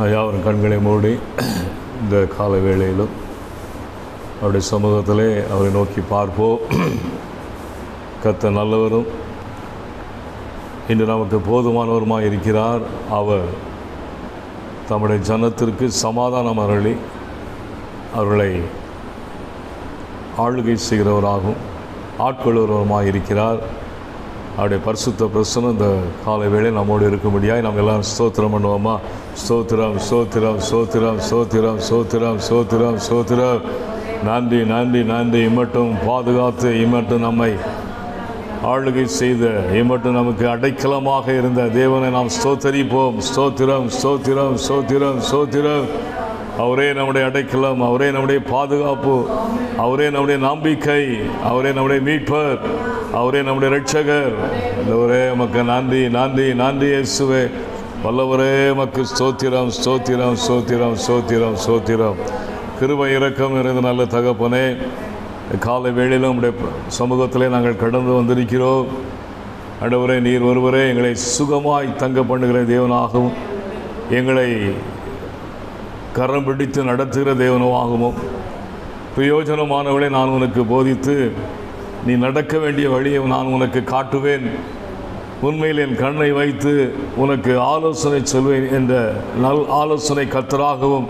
யாவரும் கண்களை மூடி இந்த கால வேளையிலும் அவருடைய சமூகத்திலே அவரை நோக்கி பார்ப்போம். கர்த்தர் நல்லவரும் இன்று நமக்கு போதுமானவருமாய் இருக்கிறார். அவர் தம்முடைய ஜனத்திற்கு சமாதானம் அருளி அவர்களை ஆளுகை செய்கிறவராகவும் ஆட்கொள்கிறவருமாய் இருக்கிறார். அவருடைய பரிசுத்த பிரசனம் இந்த காலை வேளை நம்மோடு இருக்கும்படியாய் நாம் எல்லாம் ஸ்தோத்திரம் பண்ணுவோமா? ஸ்தோத்திரம், ஸ்தோத்திரம், ஸ்தோத்திரம், ஸ்தோத்திரம், ஸ்தோத்திரம், ஸ்தோத்திரம், ஸ்தோத்திரம். நன்றி, நன்றி, நன்றி. இம்மட்டும் பாதுகாத்து, இம்மட்டும் நம்மை ஆளுகை செய்த, இம்மட்டும் நமக்கு அடைக்கலமாக இருந்த தேவனை நாம் ஸ்தோத்தரிப்போம். ஸ்தோத்திரம், ஸ்தோத்திரம், ஸ்தோத்திரம், ஸ்தோத்திரம். அவரே நம்முடைய அடைக்கலம், அவரே நம்முடைய பாதுகாப்பு, அவரே நம்முடைய நம்பிக்கை, அவரே நம்முடைய மீட்பர், அவரே நம்முடைய இரட்சகர். ஒரே மக்கு நன்றி, நன்றி, நன்றி இயேசுவே. வல்லவரே மக்கு ஸ்தோத்திரம், ஸ்தோத்திரம், ஸ்தோத்திரம், ஸ்தோத்திரம், ஸ்தோத்திரம். கிருபை இரக்கம் நிறைந்த நல்ல தகப்பனே, காலை வேளையிலும் உடைய சமூகத்திலே நாங்கள் கடந்து வந்திருக்கிறோம். ஆண்டவரே, நீர் ஒருவரே எங்களை சுகமாய் தங்க பண்ணுகிற தேவனாகவும் எங்களை கரம் பிடித்து நடத்துகிற தேவனாகவும் பிரயோஜனமானவளை நான் உனக்கு போதித்து நீ நடக்க வேண்டிய வழியை நான் உனக்கு காட்டுவேன், உண்மையில் என் கண்ணை வைத்து உனக்கு ஆலோசனை சொல்வேன் என்ற நல் ஆலோசனை கர்த்தராகவும்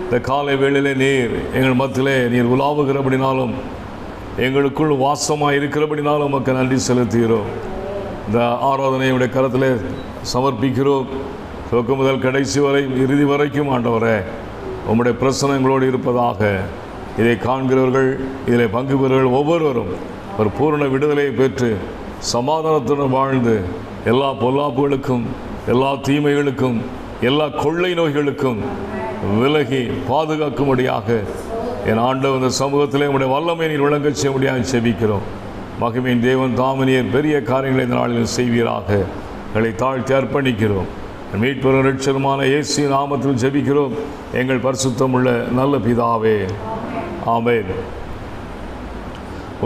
இந்த காலை வேளையிலே நீர் எங்கள் மத்தியிலே நீர் உலாவுகிறபடினாலும் எங்களுக்குள் வாசமாக இருக்கிறபடினாலும் உமக்கு நன்றி செலுத்துகிறோம். இந்த ஆராதனையுடைய கரத்திலே சமர்ப்பிக்கிறோம். துவக்க முதல் கடைசி வரை இறுதி வரைக்கும் ஆண்டவரே உம்முடைய பிரசன்னம் எங்களோடு இருப்பதாக. இதை காண்கிறவர்கள், இதில் பங்கு பெறுவர்கள் ஒவ்வொருவரும் ஒரு பூரண விடுதலையை பெற்று சமாதானத்துடன் வாழ்ந்து எல்லா பொல்லாப்புகளுக்கும், எல்லா தீமைகளுக்கும், எல்லா கொள்ளை நோய்களுக்கும் விலகி பாதுகாக்கும்படியாக என் ஆண்டவர் இந்த சமூகத்திலே உடைய வல்லமை நீர் விளங்க செய்யும்படியாக செபிக்கிறோம். மகிமையின் தேவன் தாமனியர் பெரிய காரியங்களை இந்த நாளில் செய்வீராக. எங்களை தாழ்த்தி அர்ப்பணிக்கிறோம். மீட்பெரும் இரட்சகருமான இயேசு நாமத்தில் ஜெபிக்கிறோம் எங்கள் பரிசுத்தம் உள்ள நல்ல பிதாவே, ஆமென்.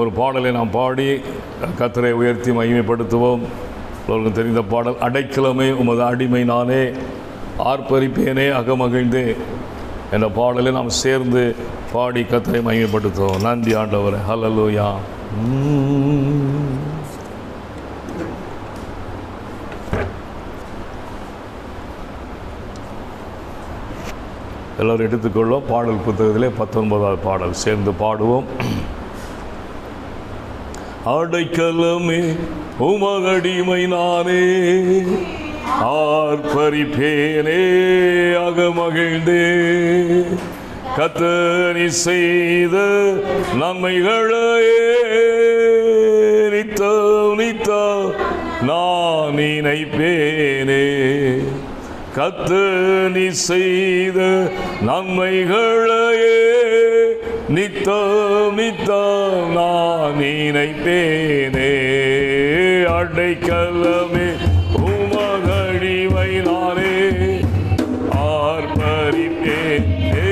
ஒரு பாடலை நாம் பாடி கர்த்தரை உயர்த்தி மகிமைப்படுத்துவோம். உங்களுக்கு தெரிந்த பாடல், அடைக்கலமே உமது அடிமை நானே, ஆர்ப்பரிப்பேனே அகமகிழ்ந்தே என்ற பாடலை நாம் சேர்ந்து பாடி கர்த்தரை மகிமைப்படுத்துவோம். நன்றி ஆண்டவரே. ஹல்லேலூயா. எல்லோரும் எடுத்துக்கொள்வோம். பாடல் புத்தகத்திலே 19வது பாடல் சேர்ந்து பாடுவோம். அடைக்கலமே உமதடிமை நானே, ஆர்ப்பரிப்பேனே அகமகிழ்ந்தே, கர்த்தர் செய்த நன்மைகளையே நித்தம் நித்தம் நான் நினைப்பேனே. கர்த்தர் செய்த நன்மைகளையே நித்தம் நித்தம் நான் நினைப்பேனே. அடைக்கலமே உமதடிமை நானே, ஆர்ப்பரிப்பேனே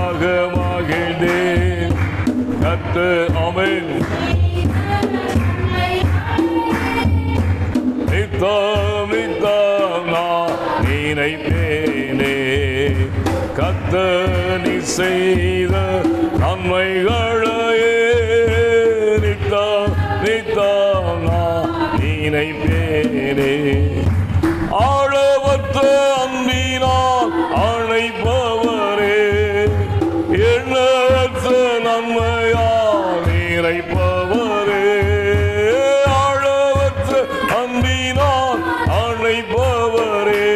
அகமகிழ்ந்தே, கர்த்தர் ஆமென் நித்தம் நித்தம் நான் நினைப்பேனே. கர்த்தர் செய்த நன்மைகளையே நித்தம் நித்தம் நான் நினைப்பேனே. ஆழவற்ற அன்பினால் அழைப்பவரே, எண்ணற்ற நன்மையால் நிறைப்பவரே. ஆழவற்ற அன்பினால் அழைப்பவரே,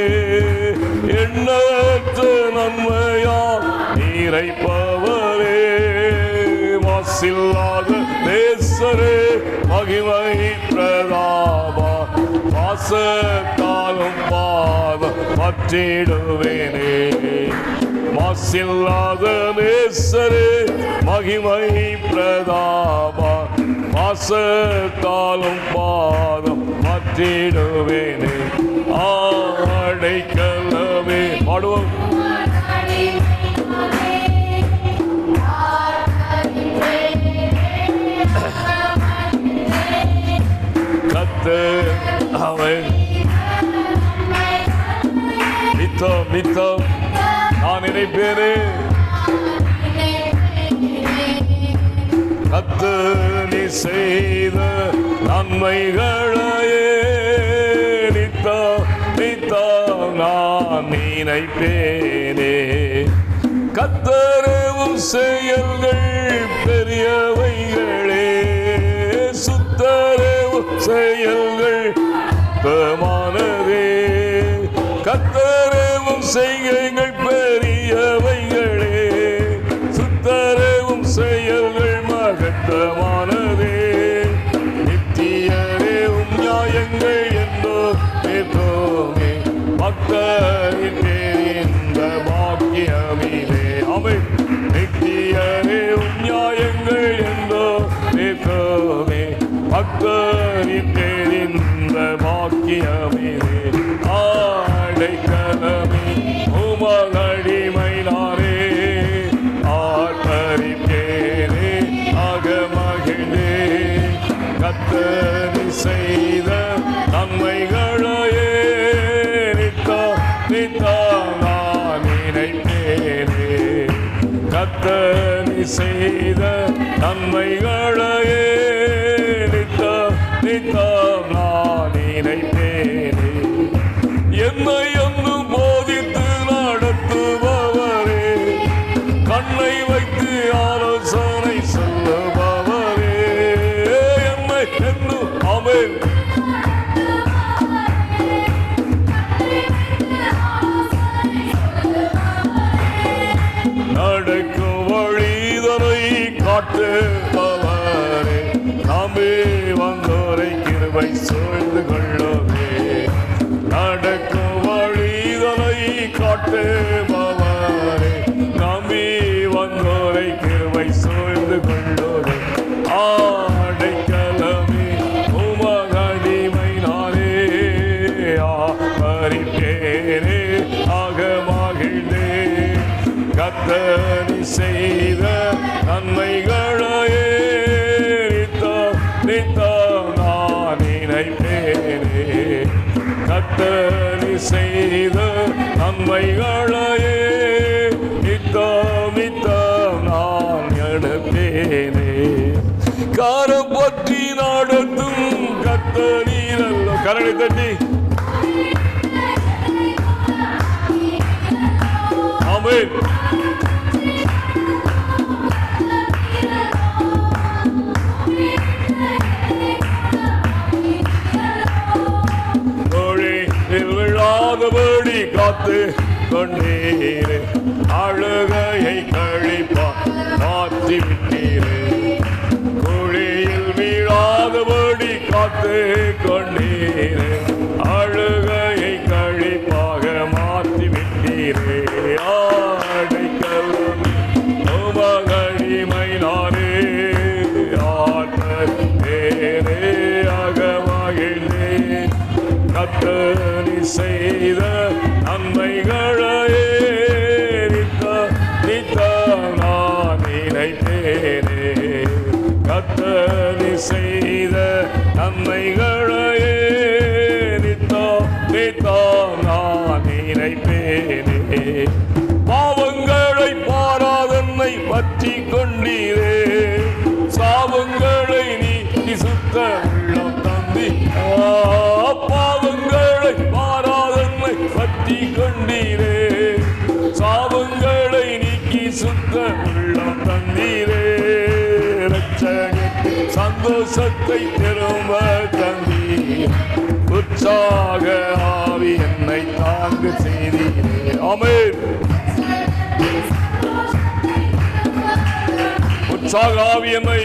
எண்ணற்ற நன்மையால் நிறைப்பவரே. மாசில்லாத நேசரே, மகிமை பிரதாபா, பாசத்தாலும் பாதம் பற்றிடுவேனே. மாசில்லாத நேசரே, மகிமை பிரதாபா, பாசத்தாலும் பாதம் பற்றிடுவேனே. அடைக்கலமே பாடுவோம். கர்த்தர் அவன் நித்தம் நித்தம் நினைப்பேனே. கர்த்தர் நீ செய்த நன்மைகளையே நித்தம் நித்தம் நான் நினைப்பேனே. கர்த்தரும் செயல்கள் பெரியவைகளே, சுத்தரவும் செயல்கள் சுத்தமானதே. கர்த்தரும் செய்கைகள் பெரியவைகளே, சுத்தரவும் செயல்கள் மகத்தமானதே. நித்தியரே உம் நியாயங்கள் என்றோ நிற்போமே, பக்தரின் இந்த பாக்கியமிலே. அவை நித்தியரே உம் நியாயங்கள் என்றோ நிற்போமே, பக்தரின் இந்த பாக்கியமிலே. ஆடைக்கலமே உமகடிமை நானே, ஆர்ப்பரிப்பேனே அகமகிழ்ந்தே. கர்த்தர் செய்த நன்மைகளையே நித்தம் நித்தம் நான் நினைப்பேனே. கர்த்தர் செய்த நன்மைகளையே நித்தம் நித்தம் நான் நினைப்பேனே. என்னை ஒன்று போதித்து நடத்துபவரே, கண்ணை வைத்து ஆலோசனை சொல்லுபவரே, என்னை என்னும் ஆமென் நடக்கும் வழிதனை காட்டுபவரே, நாமே வந்தோரை கிருபை சூழ்ந்து கொள்ளுவே. நடக்கும் வழிதனை காட்டுபவரே, நாமே வந்தோரை கிருபை சூழ்ந்து கொள்ளுவே. ஆடைக்கலமே உமகடிமை நானே, ஆர்ப்பரிப்பேனே அகமகிழ்ந்தே. கர்த்தர் செய்த நன்மைகளையே நித்தம் நித்தம் நான் நினைப்பேனே. கர்த்தர் செய்த நன்மைகளையே நித்தம் நித்தம் நான் நினைப்பேனே. காரம் பற்றி நடத்தும் கர்த்தர் நீரல்லோ. கரடி தட்டி ஆமென். விழாதபடி காத்து கொண்டீரே, அழுகையை கழிப்பா மாற்றி விட்டீரே. குழியில் வீழாதபடி காத்து கொண்டீரே, அழுகையை கழிப்பாக மாற்றி விட்டீரே. ஆடைக்கலம் உமகடிமை நானே, ஆர்ப்பரிப்பேனே அகமகிழ்ந்தே. கர்த்தர் செய்த நன்மைகளையே நித்தம் நித்தம் நான் நினைப்பேனே. கர்த்தர் செய்த நன்மைகளையே நித்தம் நித்தம் நான் நினைப்பேனே. பாவங்களை பாராதன்னை பற்றி கொண்டீரே, சாபங்களை நீ சுத்த உள்ளம் தந்தி. பாவங்களை பாராதன்னை பற்றி கொண்டீரே, சாபங்களை நீக்கி சுத்த உள்ளம் தந்தீரே. ரட்சகத்தின் சந்தோஷத்தை திரும்ப தந்தீர், உற்சாக ஆவி என்னை தாங்க செய்தீரே. ஆமென். உற்சாக ஆவி என்னை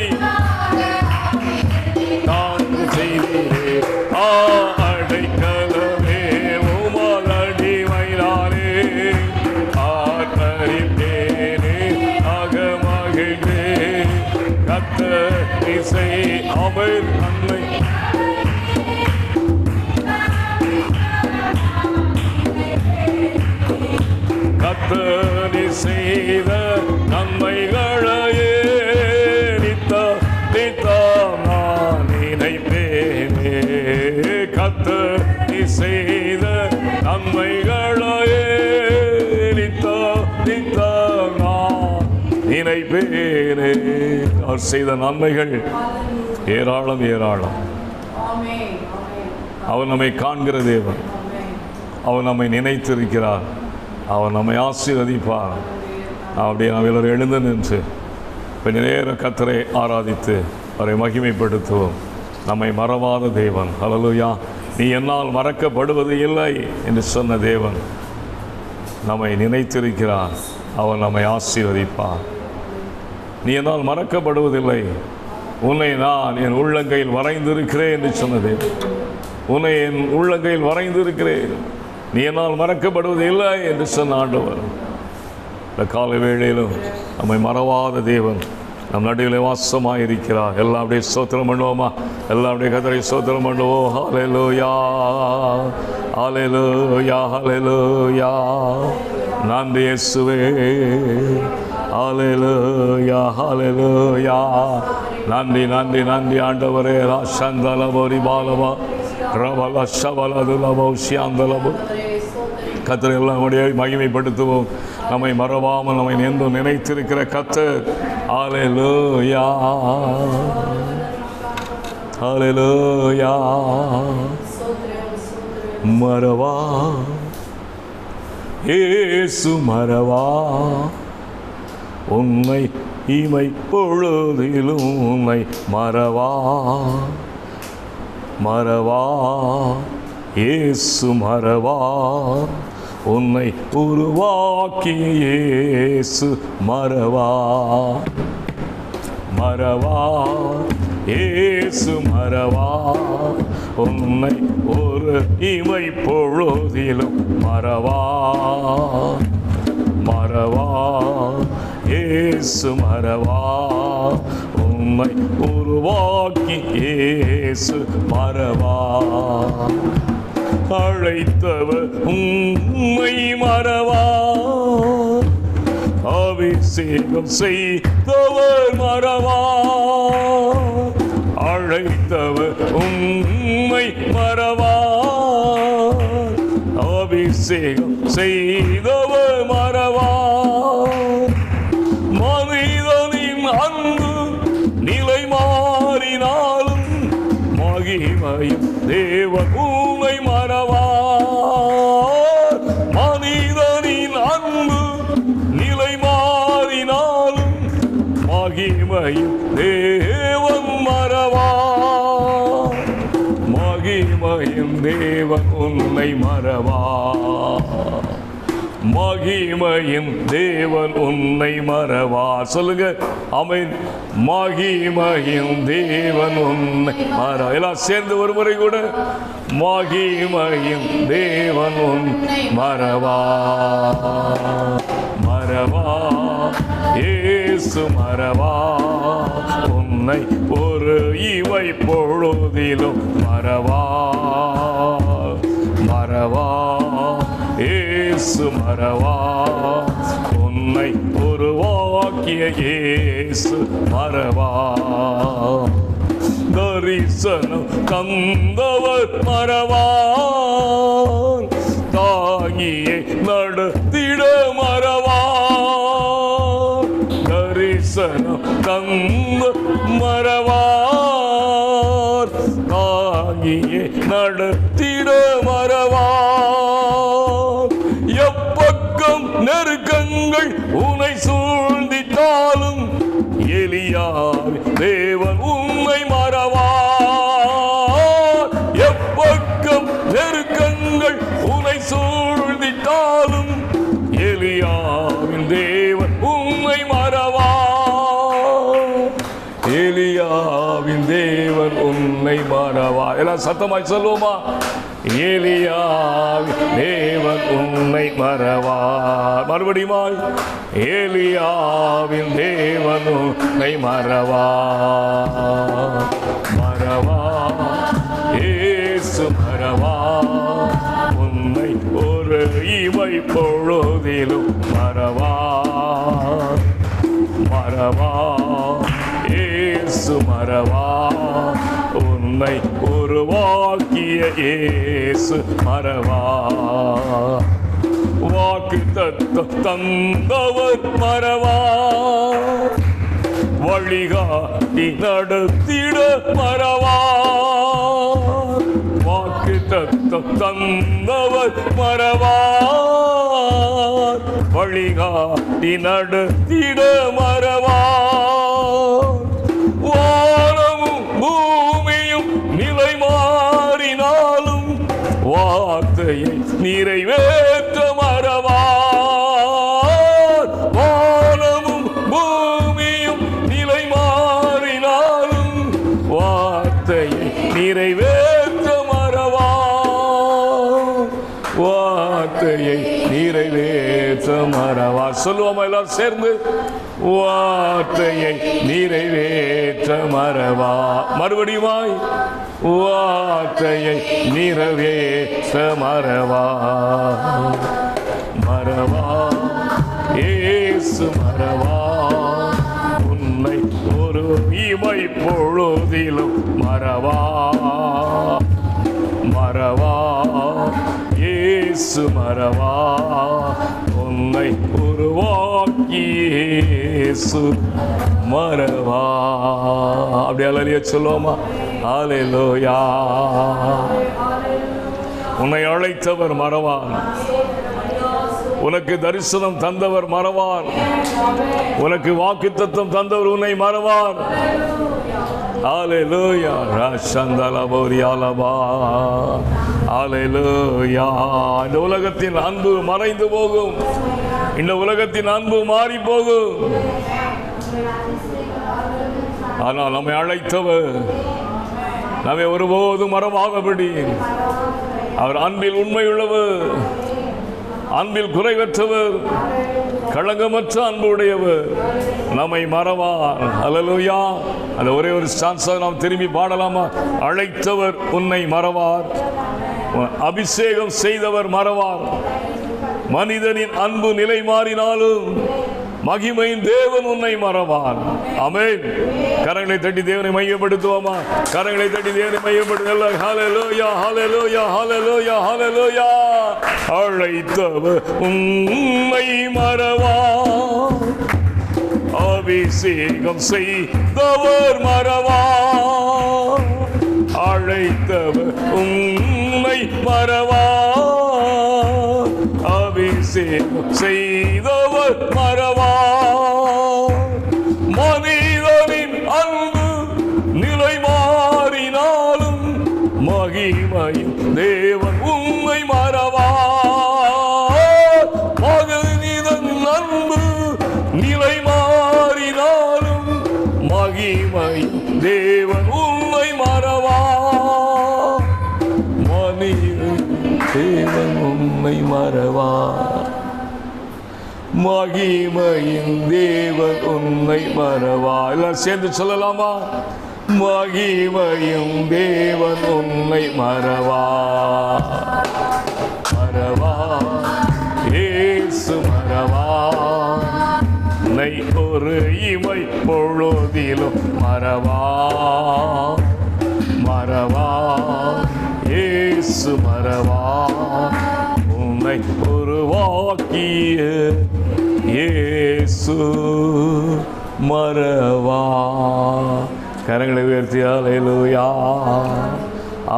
தாங்க செய்தீரே. அடைக்கலமே உமகடிமை நானே, ஆர்ப்பரிப்பேனே அகமகிழ்ந்தே. கர்த்தர் ஆமென். நன்மை கர்த்தர் செய்த நன்மைகளையே நித்தம் நித்தம் நான் நினைப்பேனே. கர்த்தர் செய்த நன்மைகளையே நித்தம் நித்தம் நான் நினைப்பேனே. அவர் செய்த நன்மைகள் ஏராளம் ஏராளம். அவர் நம்மை காண்கிற தேவன். அவர் நம்மை நினைத்திருக்கிறார். அவர் நம்மை ஆசீர்வதிப்பார். அப்படியே நாம் எல்லாரும் எழுந்து நின்று கொஞ்ச நேரம் கர்த்தரை ஆராதித்து அவரை மகிமைப்படுத்துவோம். நம்மை மறவாத தேவன். ஹல்லேலூயா. நீ என்னால் மறக்கப்படுவது இல்லை என்று சொன்ன தேவன் நம்மை நினைத்திருக்கிறார். அவர் நம்மை ஆசீர்வதிப்பார். நீ என்னால் மறக்கப்படுவதில்லை, உன்னை நான் என் உள்ளங்கையில் வரைந்திருக்கிறேன் என்று சொன்ன தேவன். உன்னை என் உள்ளங்கையில் வரைந்திருக்கிறேன், நீ என்னால் மறக்கப்படுவது இல்லை என்று சொன்ன ஆண்டவர் இந்த காலை வேளையிலும் நம்மை மறவாத தேவன் நம் நடுவில் வாசமாக இருக்கிறார். எல்லாம் அப்படியே ஸ்தோத்திரம் பண்ணுவோமா? எல்லாம் அப்படியே கர்த்தரை ஸ்தோத்திரம் பண்ணுவோம். ஹல்லேலூயா, ஹல்லேலூயா, ஹல்லேலூயா. நன்றி இயேசுவே. ஹல்லேலூயா, ஹல்லேலூயா. நன்றி நன்றி நன்றி ஆண்டவரே. ராஷந்தலபோரி பாலபா ரபல ஷபலதுலபோ ஷியாந்தலபோ. கர்த்தரை எல்லாம் உடைய மகிமைப்படுத்துவோம். நம்மை மறவாமல் நம்மை என்றும் நினைத்திருக்கிற கர்த்தர். ஹல்லேலூயா, ஹல்லேலூயா. மறவா இயேசு மறவா உன்னை இமை பொழுதிலும் உன்னை மறவா. மறவா இயேசு மறவா உன்னை உருவாக்கிய இயேசு மறவா. மறவா இயேசு மறவா உன்னை ஒரு இமை பொழுதிலும் மறவா. மறவா இயேசு மறவா உன்னை உருவாக்கி இயேசு மறவா. அழைத்தவர் உம்மை மறவா, அபிஷேகம் செய்தவர் மறவா. அழைத்தவர் உம்மை மறவா, அபிஷேகம் செய்தவர் மறவா. மனிதனின் அன்பு நிலை மாறினாலும் மகிமையும் தேவன் உம்மை மறவா. மனிதனின் அன்பு நிலை மாறினாலும் மகிமையும் தேவன் மறவா. மகிமையும் தேவன் உன்னை மறவா. மகிமையின் தேவன் உன்னை மறவா. சொல்லுங்க ஆமென். மகிமையின் தேவன் உன்னை மறவா. எல்லாம் சேர்ந்து ஒரு முறை கூட. மகிமையின் தேவன் உன்னை மறவா. மறவா இயேசு மறவா உன்னை ஒரு இவை பொழுதிலும் மறவா. மறவா இயேசு மறவா உன்னை உருவாக்கிய இயேசு மறவா. தரிசனம் தந்தவர் மறவா, தாங்கியே நடத்திட மறவா. தரிசனம் தந்த மறவா, தாங்கியே நடத்திட மறவா. எப்பக்கம் நெருக்கங்கள் உன்னை சூழ்ந்திட்டாலும் எலியாவே தேவன் உன்னை மறவா. எப்பக்கம் நெருக்கங்கள் உன்னை சூழ்ந்திட்டாலும் எலியாவின் தேவன் உன்னை மறவா. எலியாவின் தேவன் உன்னை மறவா. எல்லாம் சத்தமாய் சொல்லுவோமா? எலியாவின் தேவன் உன்னை மறவா. மறுபடியுமாய் எலியாவின் தேவன் உன்னை மறவா. மறவா இயேசு மறவா உன்னை ஒரு இமை பொழுதிலும் மறவா. மறவா இயேசு மறவா உன்னை உருவாக்கிய இயேசு மறவா. வாக்கு தத்தம் தந்தவர் மறவார், வழிகாட்டி நடத்திட மறவார். வாக்கு தத்தம் தந்தவர் மறவார், வழிகாட்டி நடத்திட மறவார். வானமும் பூமியும் நிலை மாறினாலும் வார்த்தையை நிறைவேற்ற மறவார். வானமும் பூமியும் நிலை மாறினாலும் வார்த்தையை நிறைவேற்ற மறவார். வார்த்தையை நிறைவேற்ற மறவார். சொல்லுவோமா எல்லாரும் சேர்ந்து? வார்த்தையை நிறைவேற்ற மறவார். மறுபடியுமாய் வார்த்தையை நிறைவேற்ற மறவார். மறவார் இயேசு மறவார், உன்னை ஒரு இமை பொழுதிலும் மறவார். மறவார் இயேசு மறவார், உன்னை உருவாக்கி இயேசு மறவார். அப்படி அல்லேலூயா சொல்லுவோமா? அல்லேலூயா. உன்னை அழைத்தவர் மறவார், உனக்கு தரிசனம் தந்தவர் மறவார், உனக்கு வாக்குத்தத்தம் தந்தவர் உன்னை மறவார். அல்லேலூயா. ரஷந்தலபோரியாலபா. அல்லேலூயா. இந்த உலகத்தின் அன்பு மறைந்து போகும், இந்த உலகத்தின் அன்பு மாறி போகும். ஆனால் நம்மை அழைத்தவர் நம்மை ஒருபோதும் மறவாதபடி அவர் அன்பில் உண்மையுள்ளவர், அன்பில் குறைவற்றவர், களங்கமற்ற அன்பு உடையவர், நம்மை மறவார். அல்லேலூயா. அந்த ஒரே ஒரு சான்ஸாக நாம் திரும்பி பாடலாமா? அழைத்தவர் உன்னை மறவார், அபிஷேகம் செய்தவர் மறவார். மனிதனின் அன்பு நிலை மாறினாலும் மகிமையின் தேவன் உன்னை மறவார். ஆமென். கரங்களை தட்டி தேவனை மையப்படுத்துவோமா? கரங்களை தட்டி தேவனை மையப்படுத்த. ஹல்லேலூயா, ஹல்லேலூயா, ஹல்லேலூயா, ஹல்லேலூயா. அழைத்தவர் உன்னை மறவார், அபிஷேகம் செய்தவர் மறவார். அழைத்தவர் உன்னை மறவார், அபிஷேகம் செய்தவர் மறவார். மனிதனின் அன்பு நிலை மாறினாலும் மகிமையின் தேவன் உன்னை மறவார். மனிதன் அன்பு நிலை மாறினாலும் மகிமையின் தேவன் உன்னை மறவார். மனிதன் தேவன் உன்னை மறவார், மகிமையின் தேவன் உன்னை மறவார். எல்லாம் சேர்ந்து சொல்லலாமா? மகிமையும் தேவன் உன்னை மறவார். மறவார் இயேசு மறவார், உன்னை ஒரு இமை பொழுதிலும் மறவார். மறவார் இயேசு மறவார், உன்னை உருவாக்கிய இயேசு மறவார். கரங்களை உயர்த்தி அல்லேலூயா,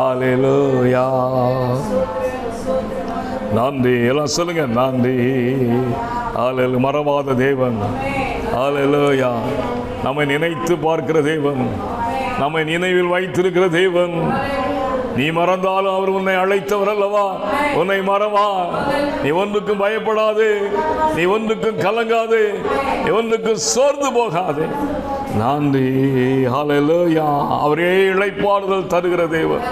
அல்லேலூயா. நன்றி. எல்லாம் சொல்லுங்க, நன்றி. அல்லேலூயா. மறவாத தேவன். அல்லேலூயா. நம்மை நினைத்து பார்க்கிற தேவன், நம்மை நினைவில் வைத்திருக்கிற தேவன். நீ மறந்தாலும் அவர் உன்னை அழைத்தவர் அல்லவா? உன்னை மறவார். நீ ஒன்றுக்கும் பயப்படாது, நீ ஒன்றுக்கும் கலங்காது, நீ ஒன்றுக்கும் சோர்ந்து போகாது. நன்றி. ஹல்லேலூயா. அவரே இளைப்பாறுதல் தருகிற தேவன்,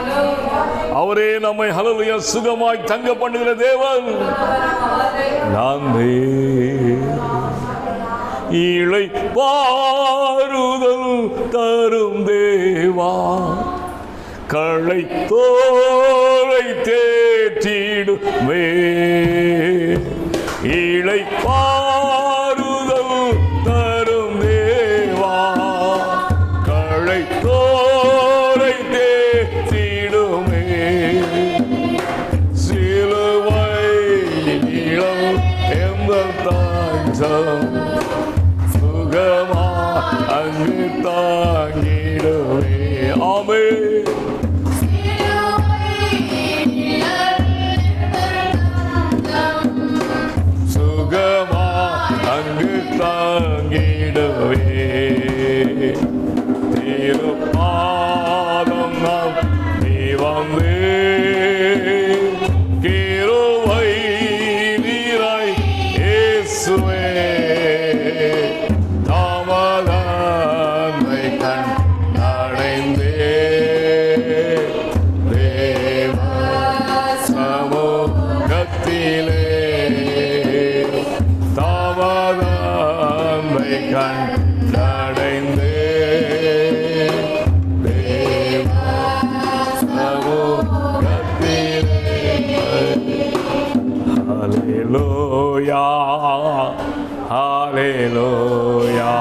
அவரே நம்மை ஹல்லேலூயா சுகமாய் தங்க பண்ணுகிற தேவன். நன்றி. இளைப்பாறுதல் தரும் தேவா, களை தோரை தேற்றிடுமே. இளைப்பாறுதல் தரும் தேவா, களை தோரை தேற்றிடுமே. சிலுவை நீளம் சுகமா அங்கு தாங்கிடுவே. ஆமென். சுகமா அங்கு தாங்கிடுவே. திருப்பாதம் நாம் நீ வந்து கிருபை நீராய் இயேசுவே. தாமதத்தை கண்டடைந்தே தேவ சமூகத்திலே. தாமதத்தை கண்டடைந்தே தேவ சமூகத்திலே. ஹல்லேலூயா, ஹல்லேலூயா,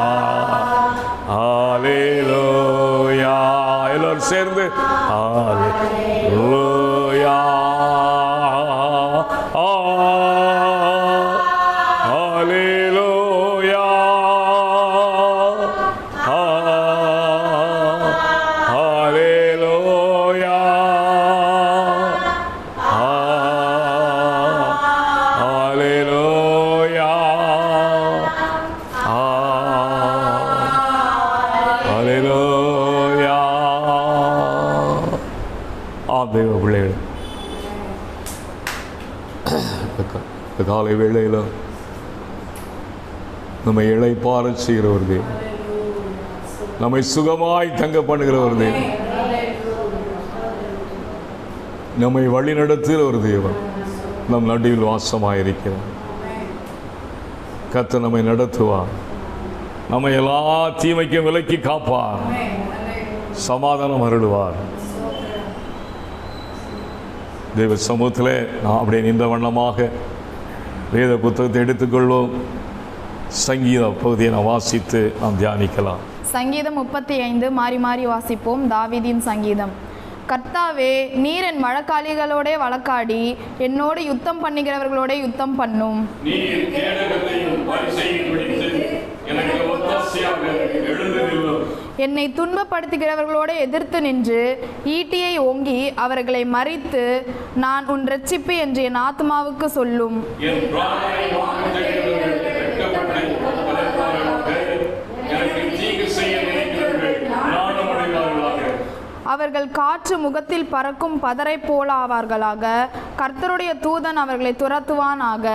ஹல்லேலூயா. எல்லாரும் சேர்ந்து ஹல்லேலூயா, ஹல்லேலூயா, ஹல்லேலூயா, ஹல்லேலூயா, ஹல்லேலூயா. தேவ பிள்ளைகள், இந்த காலை வேளையில் நம்மை இளைப்பாற செய்கிற ஒரு தேவன், நம்மை சுகமாய் தங்க பண்ணுகிற ஒரு தேவன், நம்மை வழி நடத்துகிற ஒரு தேவன் நம் நடுவில் வாசமாயிருக்கிறார். கர்த்தர் நம்மை நடத்துவார், நம்மை எல்லா தீமைக்கும் விலக்கி காப்பார், சமாதானம் அருளுவார். தேவ சமூகத்தில் நான் அப்படியே நின்ற வண்ணமாக வேத புத்தகத்தை எடுத்துக்கொள்வோம். சங்கீத பகுதியை நான் வாசித்து நாம் தியானிக்கலாம். சங்கீதம் 35 மாறி மாறி வாசிப்போம். தாவீதின் சங்கீதம். கர்த்தாவே, நீர் என் வழக்காளிகளோட வழக்காடி என்னோடு யுத்தம் பண்ணுகிறவர்களோட யுத்தம் பண்ணும். என்னை துன்பப்படுத்துகிறவர்களோடு எதிர்த்து நின்று ஈட்டியை ஓங்கி அவர்களை மறித்து நான் உன் இரட்சிப்பு என்று என் ஆத்மாவுக்கு சொல்லும். அவர்கள் காற்று முகத்தில் பறக்கும் பதரை போல ஆவார்களாக. கர்த்தருடைய தூதன் அவர்களை துரத்துவானாக.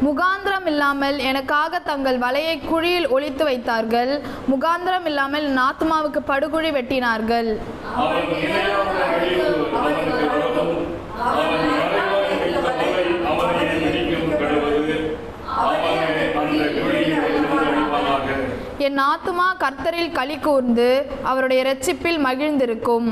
முகாந்திரம் இல்லாமல் எனக்காக தங்கள் வலையை குழியில் ஒளித்து வைத்தார்கள். முகாந்திரம் இல்லாமல் என் ஆத்மாவுக்கு படுகுழி வெட்டினார்கள். என் ஆத்துமா கர்த்தரில் களி கூர்ந்து அவருடைய இரட்சிப்பில் மகிழ்ந்திருக்கும்.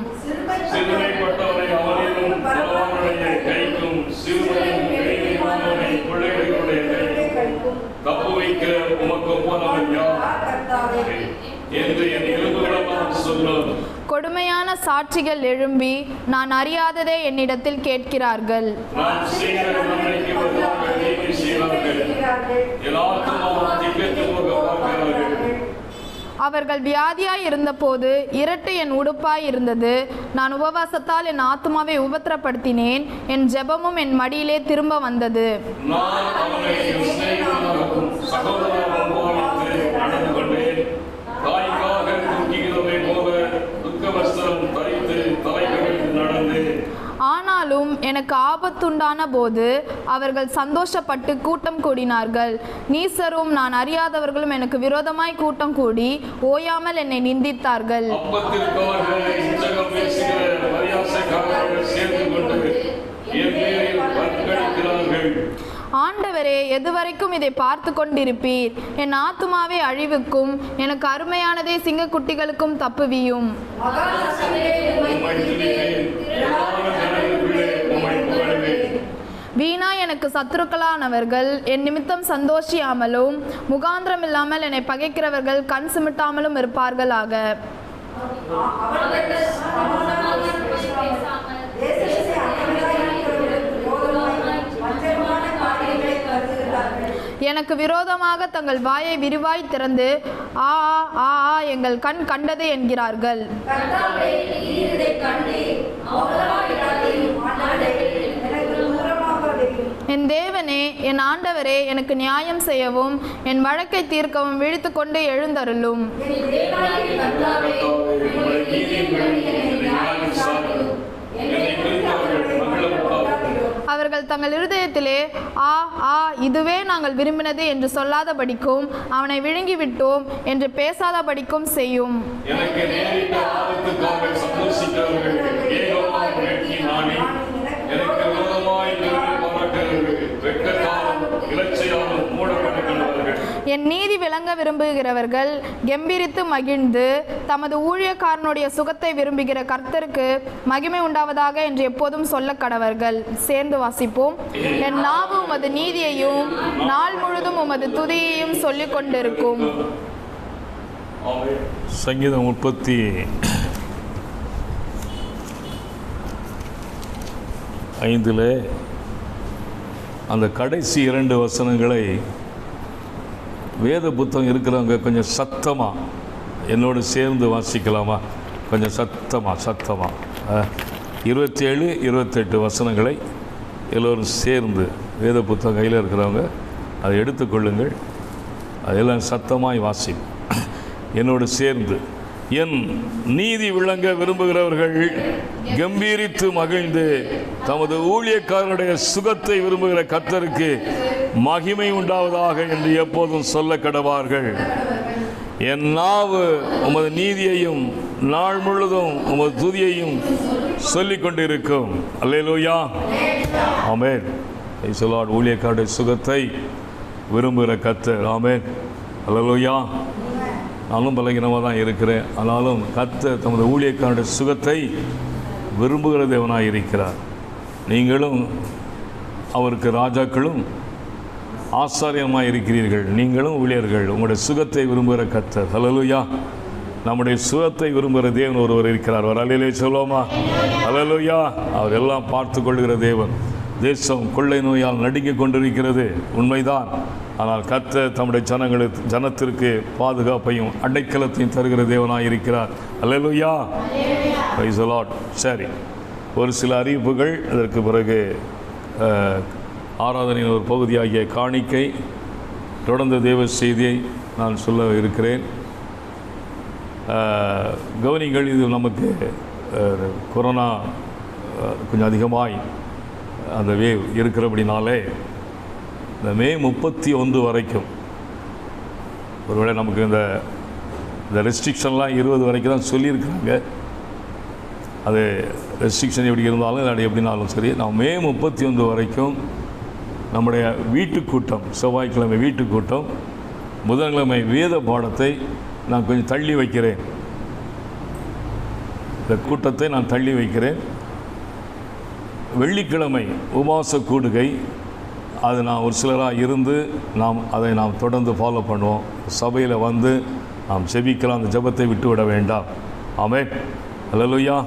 கொடுமையான சாட்சிகள் எழும்பி நான் அறியாததே என்னிடத்தில் கேட்கிறார்கள். அவர்கள் வியாதியாய் இருந்தபோது இரட்டு என் உடுப்பாய் இருந்தது. நான் உபவாசத்தால் என் ஆத்துமாவை உபத்திரப்படுத்தினேன். என் ஜெபமும் என் மடியிலே திரும்ப வந்தது. ஆனாலும் எனக்கு ஆபத்துண்டான போது அவர்கள் சந்தோஷப்பட்டு கூட்டம் கூடினார்கள். நீசரும் நான் அறியாதவர்களும் எனக்கு விரோதமாய் கூட்டம் கூடி ஓயாமல் என்னை நிந்தித்தார்கள். ஆண்டவரே, எதுவரைக்கும் இதை பார்த்து கொண்டிருப்பீர்? என் ஆத்துமாவை அழிவுக்கும் எனக்கு அருமையானதை சிங்கக்குட்டிகளுக்கும் தப்புவியும். வீணா எனக்கு சத்துருக்களானவர்கள் என் நிமித்தம் சந்தோஷியாமலும் முகாந்திரம் இல்லாமல் என்னை பகைக்கிறவர்கள் கண் சிமிட்டாமலும் இருப்பார்களாக. எனக்கு விரோதமாக தங்கள் வாயை விரிவாய் திறந்து ஆ ஆ ஆ எங்கள் கண் கண்டது என்கிறார்கள். என் தேவனே, என் ஆண்டவரே, எனக்கு நியாயம் செய்யவும் என் வழக்கை தீர்க்கவும் விழித்துக்கொண்டு எழுந்தருளும். அவர்கள் தங்கள் இருதயத்திலே ஆ ஆ இதுவே நாங்கள் விரும்பினது என்று சொல்லாதபடிக்கும் அவனை விழுங்கிவிட்டோம் என்று பேசாதபடிக்கும் செய்யும். என் நீதி விளங்க விரும்புகிறவர்கள் கெம்பீரித்து மகிழ்ந்து தமது ஊழியக்காரனுடைய சுகத்தை விரும்புகிற கர்த்தருக்கு மகிமை உண்டாவதாக என்று எப்போதும் சொல்ல கடவர்கள். சேர்ந்து வாசிப்போம். என் நாவு உமது நீதியையும் நாள் முழுதும் உமது துதியையும் சொல்லிக் கொண்டிருக்கும். சங்கீதம் 35 அந்த கடைசி 2 வசனங்களை வேத புத்தகம் இருக்கிறவங்க கொஞ்சம் சத்தமாக என்னோடு சேர்ந்து வாசிக்கலாமா? கொஞ்சம் சத்தமாக 27, 28 வசனங்களை எல்லோரும் சேர்ந்து, வேத புத்தகம் கையில் இருக்கிறவங்க அதை எடுத்துக்கொள்ளுங்கள், அதெல்லாம் சத்தமாய் வாசி என்னோடு சேர்ந்து. என் நீதி விளங்க விரும்புகிறவர்கள் கம்பீரித்து மகிழ்ந்து தமது ஊழியக்காரனுடைய சுகத்தை விரும்புகிற கர்த்தருக்கு மகிமை உண்டாவதாக என்று எப்போதும் சொல்ல கடவார்கள். என் நாவு உமது நீதியையும் நாள் முழுதும் உமது துதியையும் சொல்லிக் கொண்டிருக்கும். அல்லேலூயா, ஆமென். Praise the Lord. ஊழியக்காரனுடைய சுகத்தை விரும்புகிற கர்த்தர். ஆமென், அல்லேலூயா. நானும் பலகீனமாக தான் இருக்கிறேன், ஆனாலும் கர்த்தர் தமது ஊழியக்காரனுடைய சுகத்தை விரும்புகிற தேவனாக இருக்கிறார். நீங்களும் அவருக்கு ராஜாக்களும் ஆசாரியமாக இருக்கிறீர்கள். நீங்களும் ஊழியர்கள். உங்களுடைய சுகத்தை விரும்புகிற கர்த்தர். ஹல்லேலூயா. நம்முடைய சுகத்தை விரும்புகிற தேவன் ஒருவர் இருக்கிறார். ஒரு அல்லேலூயா சொல்லுவோமா? ஹல்லேலூயா. அவர் எல்லாம் பார்த்து கொள்கிற தேவன். தேசம் கொள்ளை நோயால் நடுங்கிக் கொண்டிருக்கிறது, உண்மைதான். ஆனால் கர்த்தர் தம்முடைய ஜனத்திற்கு பாதுகாப்பையும் அடைக்கலத்தையும் தருகிற தேவனாக இருக்கிறார். அல்லேலூயா, பிரைஸ் தி லார்ட். சரி, ஒரு சில அறிவிப்புகள், அதற்கு பிறகு ஆராதனையின் ஒரு பகுதியாகிய காணிக்கை, தொடர்ந்த தேவ செய்தியை நான் சொல்ல இருக்கிறேன். கவனிங்கள், இது நமக்கு கொரோனா கொஞ்சம் அதிகமாய் அந்த வேவ் இருக்கிறபடினாலே இந்த மே 31 வரைக்கும், ஒருவேளை நமக்கு இந்த ரெஸ்ட்ரிக்ஷன்லாம் 20 வரைக்கும் தான் சொல்லியிருக்கிறாங்க. அது ரெஸ்ட்ரிக்ஷன் எப்படி இருந்தாலும் அது எப்படினாலும் சரி, நான் மே 31 வரைக்கும் நம்முடைய வீட்டுக்கூட்டம், செவ்வாய்க்கிழமை வீட்டுக்கூட்டம், புதன்கிழமை வேத பாடத்தை நான் கொஞ்சம் தள்ளி வைக்கிறேன். இந்த கூட்டத்தை நான் தள்ளி வைக்கிறேன். வெள்ளிக்கிழமை உபவாச கூடுகை, அது நான் ஒரு சிலராக இருந்து அதை நாம் தொடர்ந்து ஃபாலோ பண்ணுவோம். சபையில் வந்து நாம் ஜெபிக்கலாம், அந்த ஜெபத்தை விட்டுவிட வேண்டாம். ஆமென், அல்லேலூயா.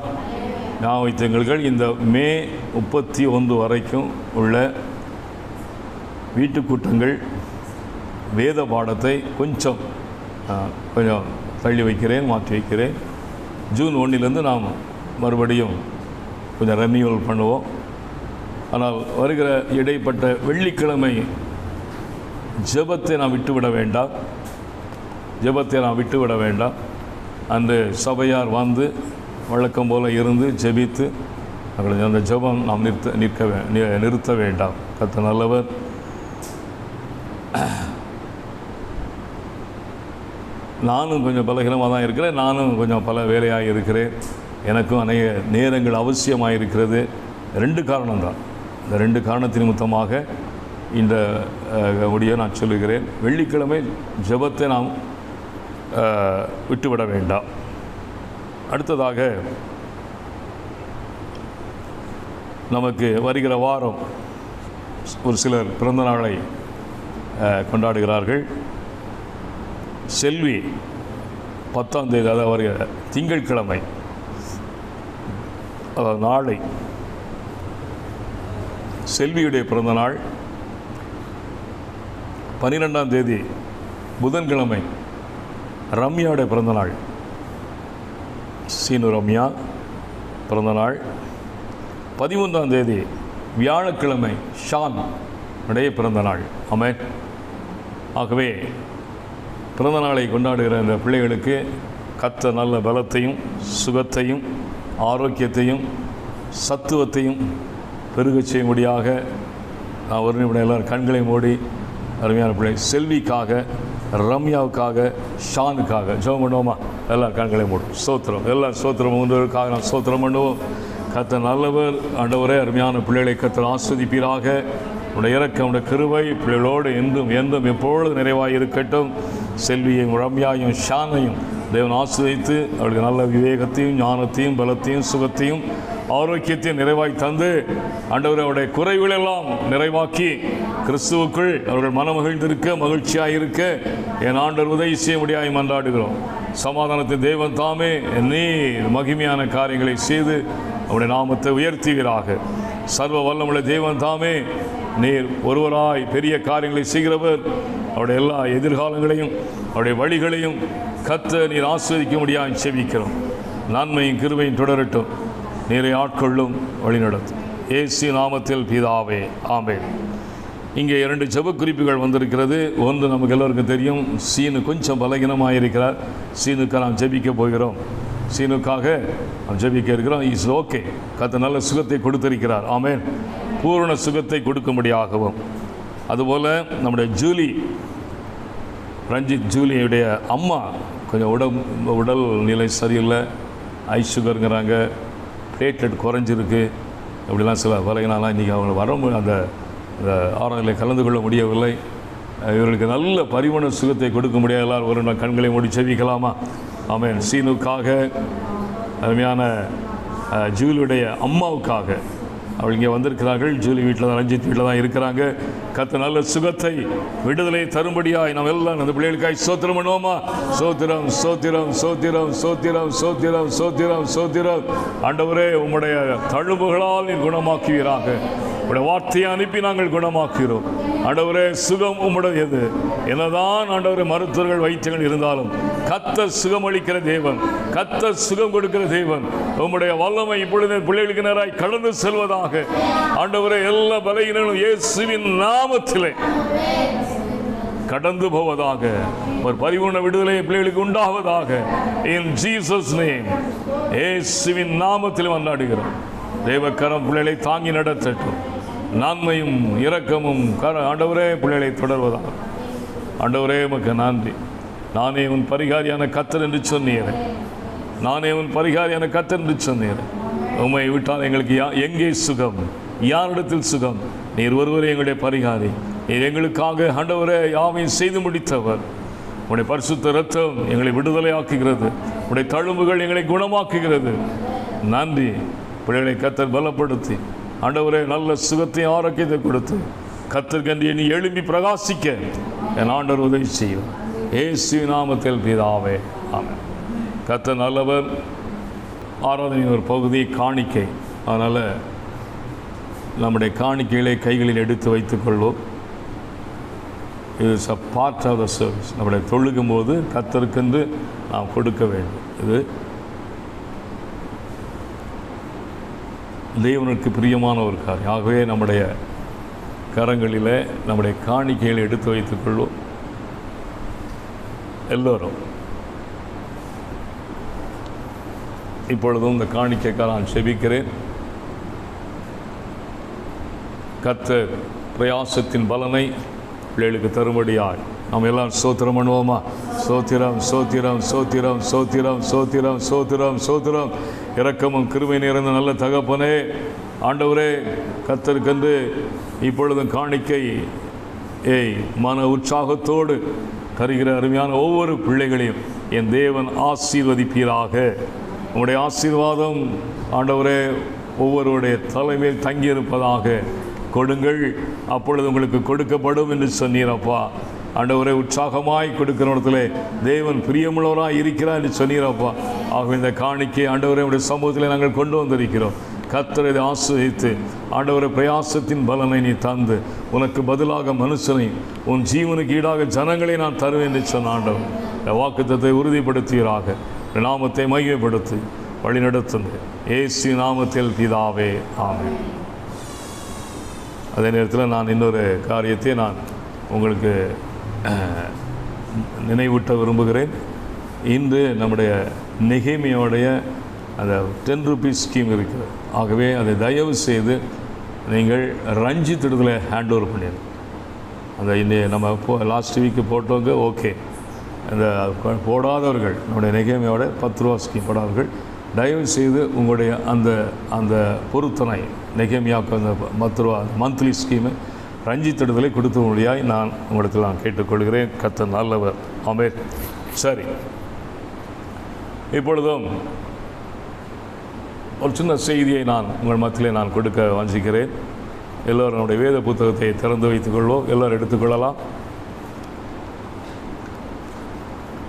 நான் வைத்தீர்கள் இந்த மே 31 வரைக்கும் உள்ள வீட்டுக்கூட்டங்கள் வேத பாடத்தை கொஞ்சம் தள்ளி வைக்கிறேன், மாற்றி வைக்கிறேன். ஜூன் 1 நாம் மறுபடியும் கொஞ்சம் ரெனியூவல் பண்ணுவோம். ஆனால் வருகிற இடைப்பட்ட வெள்ளிக்கிழமை ஜெபத்தை நாம் விட்டுவிட வேண்டாம். அன்று சபையார் வந்து வழக்கம் போல் இருந்து ஜெபித்து அந்த ஜெபம் நாம் நிறுத்த வேண்டாம். கர்த்தர் நல்லவர். நானும் கொஞ்சம் பலகீனமாக தான் இருக்கிறேன், நானும் கொஞ்சம் பல வேலையாக இருக்கிறேன். எனக்கும் அநேக நேரங்கள் அவசியமாக இருக்கிறது. 2 காரணம்தான். இந்த 2 காரணத்தின் நிமித்தமாக இந்த முடியை நான் சொல்லுகிறேன். வெள்ளிக்கிழமை ஜெபத்தை நாம் விட்டுவிட வேண்டாம். அடுத்ததாக நமக்கு வருகிற வாரம் ஒரு சிலர் பிறந்த நாளை கொண்டாடுகிறார்கள். செல்வி 10ஆம் தேதி, அதாவது வருகிற திங்கட்கிழமை, அதாவது நாளை செல்வியுடைய பிறந்த நாள். 12ஆம் தேதி புதன்கிழமை ரம்யாவுடைய பிறந்தநாள். சீனு ரம்யா பிறந்தநாள். 13ஆம் தேதி வியாழக்கிழமை ஷான் உடைய பிறந்தநாள். ஆமென். ஆகவே பிறந்தநாளை கொண்டாடுகிற இந்த பிள்ளைகளுக்கு கர்த்தர் நல்ல பலத்தையும் சுகத்தையும் ஆரோக்கியத்தையும் சத்துவத்தையும் பெருகச் செய்யும்படியாக நான் ஒரு நிமிடம் எல்லோரும் கண்களை மூடி அருமையான பிள்ளை செல்விக்காக, ரம்யாவுக்காக, ஷானுக்காக ஜெபம் பண்ணுவோமா? எல்லாம் கண்களை மூடும். ஸ்தோத்திரம். எல்லாம் ஸ்தோத்திரம் ஒன்றுக்காக நான் ஸ்தோத்திரம் பண்ணுவோம். கர்த்தர் நல்லவர். ஆண்டவரே, அருமையான பிள்ளைகளை கர்த்தர் ஆஸ்வதிப்பீராக. உடைய இரக்கம், உடைய கிருபை பிள்ளைகளோடு என்றும் என்றும் எப்பொழுது நிறைவாக இருக்கட்டும். செல்வியையும் ரம்யாவையும் ஷானையும் தேவன் ஆஸ்வதித்து அவர்களுக்கு நல்ல விவேகத்தையும் ஞானத்தையும் பலத்தையும் சுகத்தையும் ஆரோக்கியத்தையும் நிறைவாய் தந்து ஆண்டவரே அவருடைய குறைவுகளெல்லாம் நிறைவாக்கி கிறிஸ்துவுக்குள் அவர்கள் மனமகிழ்ந்திருக்க மகிழ்ச்சியாக இருக்க என் ஆண்டவர் உதவி செய்ய முடியாய் மன்றாடுகிறோம். சமாதானத்தின் தேவன் தாமே நீ மகிமையான காரியங்களை செய்து அவருடைய நாமத்தை உயர்த்துவீராக. சர்வ வல்லமுள்ள தேவன் தாமே நீர் ஒருவராய் பெரிய காரியங்களை செய்கிறவர். அவருடைய எல்லா எதிர்காலங்களையும் அவருடைய வழிகளையும் கர்த்தர் நீர் ஆஸ்வதிக்க முடியாது செபிக்கிறோம். நன்மையும் கிருபையும் தொடரட்டும். நீரை ஆட்கொள்ளும் வழிநடத்தும். இயேசு நாமத்தில் பிதாவே, ஆமென். இங்கே 2 ஜெப குறிப்புகள் வந்திருக்கிறது. ஒன்று நமக்கு எல்லோருக்கும் தெரியும், சீனு கொஞ்சம் பலகீனமாக இருக்கிறார். சீனுக்கு நாம் ஜெபிக்க போகிறோம். சீனுக்காக நாம் ஜெபிக்க இருக்கிறோம். Is okay. கர்த்தர் நல்ல சுகத்தை கொடுத்திருக்கிறார். ஆமென். பூரண சுகத்தை கொடுக்கும்படியாகவும். அதுபோல் நம்முடைய ஜூலி, ரஞ்சித் ஜூலியுடைய அம்மா கொஞ்சம் உடல் நிலை சரியில்லை. ஐ சுகருங்கிறாங்க, பிளேட்லெட் குறைஞ்சிருக்கு, அப்படிலாம் சில பலகீனம்லாம் இன்றைக்கி அவங்க வர அந்த ஆராதனையில் கலந்து கொள்ள முடியவில்லை. இவர்களுக்கு நல்ல பரிமாண சுகத்தை கொடுக்க முடியாது. எல்லாரும் ஒரு நாள் கண்களை மூடி செவிக்கலாமா? ஆமென். சீனுக்காக, அருமையான ஜூலியுடைய அம்மாவுக்காக அவள் இங்கே வந்திருக்கிறார்கள். ஜூலி வீட்டில் தான், ரஞ்சித் வீட்டில் தான் இருக்கிறாங்க. கர்த்தர் நல்ல சுகத்தை விடுதலை தரும்படியாய் நாம் எல்லாம் அந்த பிள்ளைகளுக்காய் ஸ்தோத்திரம் பண்ணுவோமா? சோத்திரம் சோத்திரம் சோத்திரம் சோத்திரம் சோத்திரம் சோத்திரம் சோத்திரம். ஆண்டவரே, உம்முடைய தழும்புகளால் நீர் குணமாக்குவீராக. உடைய வார்த்தையை அனுப்பி நாங்கள் குணமாக்குகிறோம். ஆண்டவரே, சுகம் உம்முடையது. என்னதான் ஆண்டவரே மருத்துவர்கள் வைத்தியங்கள் இருந்தாலும் கர்த்தர் சுகம் அளிக்கிற தேவன், கர்த்தர் சுகம் கொடுக்கிற தேவன். உம்முடைய வல்லமை இப்பொழுது பிள்ளைகளுக்கு நேராய் கடந்து செல்வதாக. ஆண்டவரே, எல்லா பலகீனங்களும் இயேசுவின் நாமத்திலே கடந்து போவதாக. ஒரு பரிபூர்ண விடுதலை பிள்ளைகளுக்கு உண்டாவதாக. இன் ஜீசஸ் நேம், இயேசுவின் நாமத்தில் மன்றாடுகிறோம். தேவக்கரம் பிள்ளைகளை தாங்கி நடத்தட்டும். நன்மையும் இரக்கமும் ஆண்டவரே பிள்ளைகளை தொடர்வதாக. ஆண்டவரே, உமக்கு நன்றி. நானே உன் பரிகாரியான கர்த்தர் என்று சொன்னீர். நானே உன் பரிகாரியான கர்த்தர் என்று சொன்னீர். உம்மை விட்டால் எங்களுக்கு எங்கே சுகம்? யாரிடத்தில் சுகம்? நீர் ஒருவரே எங்களுடைய பரிகாரி. நீர் எங்களுக்காக ஆண்டவரே யாவையும் செய்து முடித்தவர். உடைய பரிசுத்த இரத்தம் எங்களை விடுதலையாக்குகிறது. உடைய தழும்புகள் எங்களை குணமாக்குகிறது. நன்றி. பிள்ளைகளை கர்த்தர் பலப்படுத்தி ஆண்டவரே நல்ல சுகத்தை ஆரோக்கியத்தை கொடுத்து கர்த்தர்கென்று நீ எழும்பி பிரகாசிக்க என் ஆண்டவர் உதவி செய்யும். இயேசு நாமத்தில் பிதாவே, ஆமென். கர்த்தர் நல்லவர். ஆராதனையின் ஒரு பகுதி காணிக்கை. அதனால் நம்முடைய காணிக்கைகளை கைகளில் எடுத்து வைத்துக் கொள்வோம். இது is a part of the service. நம்முடைய தொழுகும் போது கர்த்தருக்கென்று நாம் கொடுக்க வேண்டும். இது தேவனுக்கு பிரியமான ஒரு காரியம். ஆகவே நம்முடைய கரங்களில் நம்முடைய காணிக்கைகளை எடுத்து வைத்துக் கொள்வோம். எல்லோரும் இப்பொழுதும் இந்த காணிக்கைக்காக நான் செபிக்கிறேன். கர்த்தர் பிரயாசத்தின் பலனை பிள்ளைகளுக்கு தரும்படியாய் நாம் எல்லாம் ஸ்தோத்திரம் பண்ணுவோமா? சோத்திரம் சோத்திரம் சோத்திரம் சோத்திரம் சோத்திரம் சோத்திரம் சோத்திரம். இரக்கமும் கிருபை நிறைந்த நல்ல தகப்பனே, ஆண்டவரே, கர்த்தருக்கென்று இப்பொழுதும் காணிக்கை மன உற்சாகத்தோடு தருகிற அருமையான ஒவ்வொரு பிள்ளைகளையும் என் தேவன் ஆசீர்வதிப்பீராக. உங்களுடைய ஆசீர்வாதம் ஆண்டவரே ஒவ்வொருடைய தலைமையில் தங்கியிருப்பதாக. கொடுங்கள், அப்பொழுது உங்களுக்கு கொடுக்கப்படும் என்று சொன்னீரப்பா. ஆண்டவரே, உற்சாகமாய் கொடுக்கிற இடத்துல தேவன் பிரியமுள்ளவராக இருக்கிறார் என்று சொன்னீரப்பா. ஆக இந்த காணிக்கை ஆண்டவரே உடைய சமூகத்தில் நாங்கள் கொண்டு வந்திருக்கிறோம். கர்த்தர் இதை ஆசீர்வதித்து ஆண்டவரை பிரயாசத்தின் பலனை நீ தந்து உனக்கு பதிலாக மனுஷனை உன் ஜீவனுக்கு ஈடாக ஜனங்களை நான் தருவேன் என்று சொன்ன ஆண்டவர் இந்த வாக்குத்தத்தை உறுதிப்படுத்துகிறாக நாமத்தை மையப்படுத்தி வழிநடத்துங்க இயேசு நாமத்தில் பிதாவே ஆமென். அதே நேரத்தில் நான் இன்னொரு காரியத்தை நான் உங்களுக்கு நினைவூட்ட விரும்புகிறேன். இன்று நம்முடைய நெகேமியோடைய அந்த 10 ரூபீஸ் ஸ்கீம் இருக்குது. ஆகவே அதை தயவு செய்து நீங்கள் ரஞ்சித்திடத்தில் ஹேண்ட் ஓவர் பண்ணிடுங்க. அந்த இன்னும் நம்ம லாஸ்ட் வீக்கு போட்டவங்க ஓகே, அந்த போடாதவர்கள் நம்முடைய நெகேமியோட 10 ரூபா ஸ்கீம் போடாதவர்கள் தயவு செய்து உங்களுடைய அந்த பொருத்தனை நெகேமியாவுக்கு அந்த 10 ரூபா மந்த்லி ஸ்கீமு ரஞ்சித்திடத்தில் கொடுத்த மொழியாய் நான் உங்களிடத்தில் நான் கேட்டுக்கொள்கிறேன். கர்த்தர் நல்லவர். ஆமென். சரி, இப்பொழுதும் ஒரு சின்ன செய்தியை நான் உங்கள் மத்தியிலே நான் கொடுக்க வாஞ்சிக்கிறேன். எல்லோரும் நம்முடைய வேத புத்தகத்தை திறந்து வைத்துக்கொள்வோம். எல்லோரும் எடுத்துக்கொள்ளலாம்.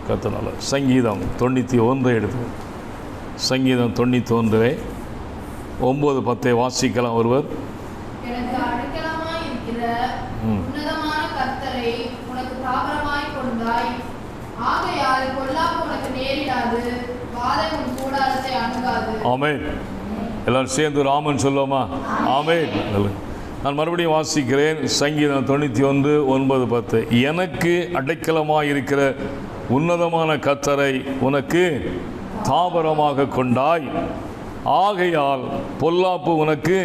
கர்த்தர் நல்லவர். சங்கீதம் 91 எடுத்து சங்கீதம் 91 9 10 வாசிக்கலாம் ஒருவர். எனக்கு அடைக்கலமாய் இருக்கிற உன்னதமான கர்த்தரை உனக்கு தாபரமாய் கொண்டாய். ஆகையால் பொல்லாப்பு உனக்கு நேரிடாது, வாதை உன் கூடாரத்தை அணுகாது. ஆமென். எல்லாரும் சேர்ந்து ஒரு ஆமென் சொல்லுவோமா? ஆமென். நான் மறுபடியும் வாசிக்கிறேன். சங்கீதம் 91 9 10 எனக்கு அடைக்கலமாய் இருக்கிற உன்னதமான கர்த்தரை உனக்கு தாபரமாக கொண்டாய். ஆகையால் பொல்லாப்பு உனக்கு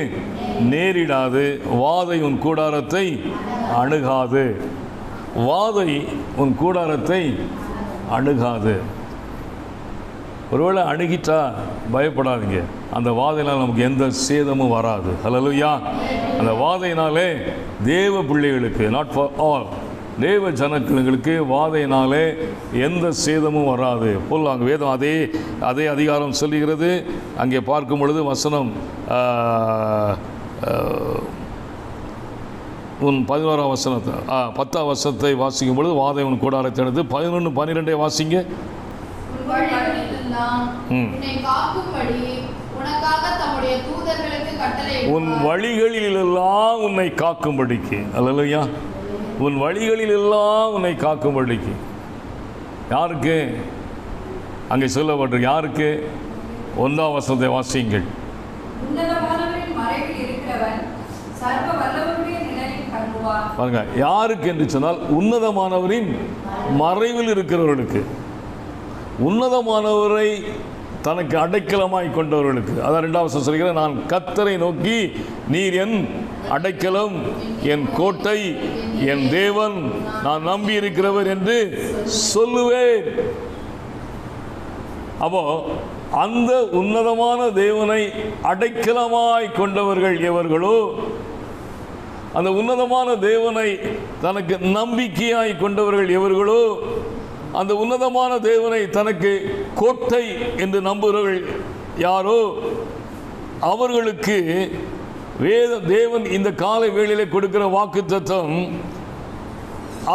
நேரிடாது, வாதை உன் கூடாரத்தை அணுகாது. வாதை உன் கூடாரத்தை அணுகாது. ஒருவேளை அணுகிட்டா பயப்படாதீங்க, அந்த வாதையினால் நமக்கு எந்த சேதமும் வராது. ஹல்லேலூயா. அந்த வாதையினாலே தேவ பிள்ளைகளுக்கு, நாட் ஃபார் ஆல், தேவ ஜனங்களுக்கு வாதையினாலே எந்த சேதமும் வராது. போல் அங்கே வேதம் அதே அதிகாரம் சொல்லுகிறது. அங்கே பார்க்கும் பொழுது வசனம் உன் 11ஆம் வசனத்தை 10ஆம் வசனத்தை வாசிக்கும் பொழுது வாதை உன் கூடாரத்தை எடுத்து 11 12 வாசிங்க. உன் வழிகளிலெல்லாம் உன்னை காக்கும்படிக்கு. அல்லேலூயா. உன் வழிகளிலெல்லாம் உன்னை காக்கும்படிக்கு. யாருக்கு அங்கே சொல்லப்பட்டிருக்கு? யாருக்கு? 1ஆம் வசனத்தை வாசியுங்கள். பாருங்க, யாருக்கு என்று சொன்னால் உன்னதமானவரின் மறைவில் இருக்கிறவர்களுக்கு, உன்னதமானவரை தனக்கு அடைக்கலமாய் கொண்டவர்களுக்கு. அதான் 2ஆம் வசனம் சொல்கிறேன், நான் கர்த்தரை நோக்கி நீர் என் அடைக்கலம், என் கோட்டை, என் தேவன், நான் நம்பி இருக்கிறவர் என்று சொல்லுவேன். அப்போ அந்த உன்னதமான தேவனை அடைக்கலமாய் கொண்டவர்கள் எவர்களோ, அந்த உன்னதமான தேவனை தனக்கு நம்பிக்கையாய் கொண்டவர்கள் எவர்களோ, அந்த உன்னதமான தேவனை தனக்கு கோட்டை என்று நம்புகிறவர்கள் யாரோ, அவர்களுக்கு தேவன் இந்த காலை வேளையிலே கொடுக்கிற வாக்குத்தத்தம்,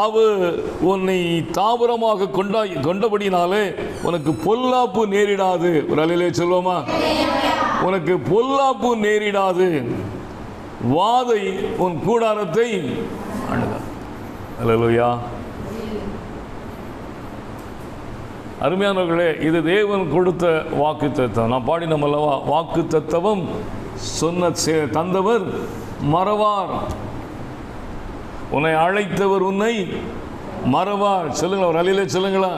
அவர் உன்னை தாபரமாக கொண்டபடினாலே உனக்கு பொல்லாப்பு நேரிடாது. ஒரு அலையிலே சொல்லுவோமா? உனக்கு பொல்லாப்பு நேரிடாது, வாதை உன் கூடாரத்தை அணுகாது. அல்லேலூயா. அருமையானவர்களே, இது தேவன் கொடுத்த வாக்குத்தத்தம். நான் பாடினோம் அல்லவா, வாக்குத்தத்தமும் சொன்ன தந்தவர் மறவார், உன்னை அழைத்தவர் உன்னை மறவார். சொல்லுங்களா, ஒரு அலையிலே சொல்லுங்களா?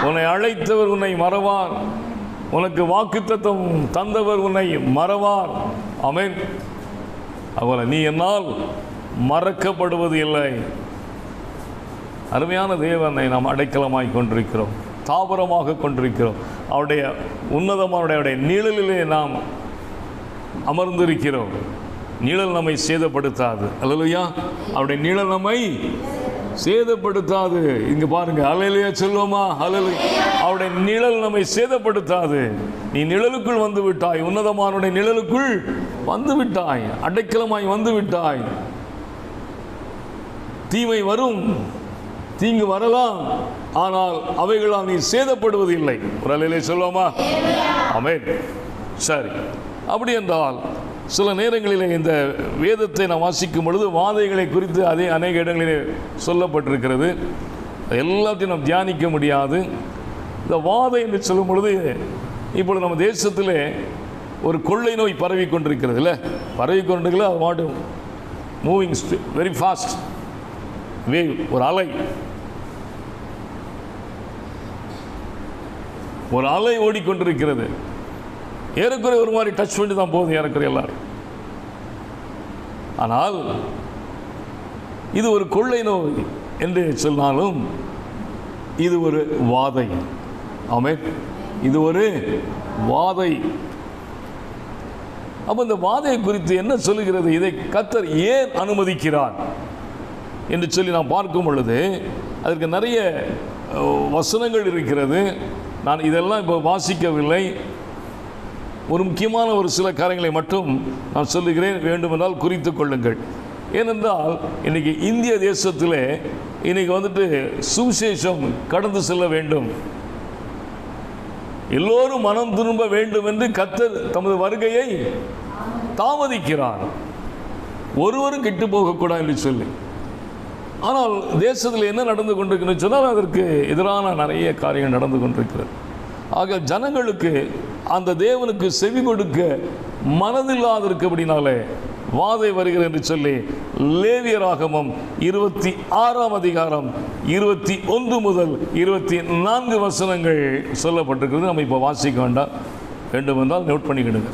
உன்னை அழைத்தவர் உன்னை மறவார், உனக்கு வாக்குத்தத்தம் தந்தவர் உன்னை மறவார். ஆமென். அவளை நீ என்னால் மறக்கப்படுவது இல்லை. அருமையான தேவனை நாம் அடைக்கலமாய் கொண்டிருக்கிறோம், தாபரமாக கொண்டிருக்கிறோம். அவருடைய உன்னதமானுடைய நிழலிலே நாம் அமர்ந்திருக்கிறோம். நிழல் நம்மை சேதப்படுத்தாது. அல்லேலூயா. அவருடைய நிழல் நம்மை சேதப்படுத்தாது. இங்க பாருங்க, அல்லேலூயா சொல்லுவோமா? அல்லேலூயா. அவருடைய நிழல் நம்மை சேதப்படுத்தாது. நீ நிழலுக்குள் வந்து விட்டாய், உன்னதமானுடைய நிழலுக்குள் வந்து விட்டாய், அடைக்கலமாய் வந்து விட்டாய். தீமை வரும், தீங்கு வரலாம், ஆனால் அவைகளால் நீ சேதப்படுவது இல்லை. ஒரு அல்லேலூயா சொல்லுவோமா? ஆமென். சரி, அப்படி என்றால் சில நேரங்களில் இந்த வேதத்தை நாம் வாசிக்கும் பொழுது வாதைகளை குறித்து அதே அநேக இடங்களிலே சொல்லப்பட்டிருக்கிறது. எல்லாத்தையும் நாம் தியானிக்க முடியாது. இந்த வாதை என்று சொல்லும் பொழுது இப்பொழுது நம்ம தேசத்தில் ஒரு கொள்ளை நோய் பரவி கொண்டிருக்கிறது இல்லை, பரவி கொண்டிருக்கல. அது மாட்டும் மூவிங் வெரி ஃபாஸ்ட் வேவ், ஒரு அலை ஓடிக்கொண்டிருக்கிறது. ஏறக்குறைய ஒரு மாதிரி டச் பண்ணி தான் போகுது ஏறக்குறைய எல்லாரும். ஆனால் இது ஒரு கொள்ளை நோய் என்று சொன்னாலும் இது ஒரு வாதை. ஆமென். இது ஒரு வாதை. அப்போ இந்த வாதையை குறித்து என்ன சொல்லுகிறது? இதை கர்த்தர் ஏன் அனுமதிக்கிறார் என்று சொல்லி நாம் பார்க்கும் பொழுது அதற்கு நிறைய வசனங்கள் இருக்கிறது. நான் இதெல்லாம் இப்போ வாசிக்கவில்லை. ஒரு முக்கியமான ஒரு சில காரியங்களை மட்டும் நான் சொல்லுகிறேன், வேண்டுமென்றால் குறித்து கொள்ளுங்கள். ஏனென்றால் இன்றைக்கி இந்திய தேசத்தில் இன்றைக்கி சுவிசேஷம் கடந்து செல்ல வேண்டும், எல்லோரும் மனம் திரும்ப வேண்டும் என்று கர்த்தர் தமது வருகையை தாமதிக்கிறார். ஒருவரும் கெட்டு போகக்கூடாது என்று சொல்லி. ஆனால் தேசத்தில் என்ன நடந்து கொண்டிருக்குன்னு சொன்னால் அதற்கு எதிரான நிறைய காரியங்கள் நடந்து கொண்டிருக்கிறது. ஆக ஜனங்களுக்கு அந்த தேவனுக்கு செவி கொடுக்க மனதில்லாதிருக்கபடினாலே வாதை வருகிறது என்று சொல்லி லேவியராகமம் 26ஆம் அதிகாரம் 21 முதல் 24 வசனங்கள் சொல்லப்பட்டிருக்கிறது. நம்ம இப்போ வாசிக்க வேண்டுமென்றால் நோட் பண்ணிக்கிடுங்க.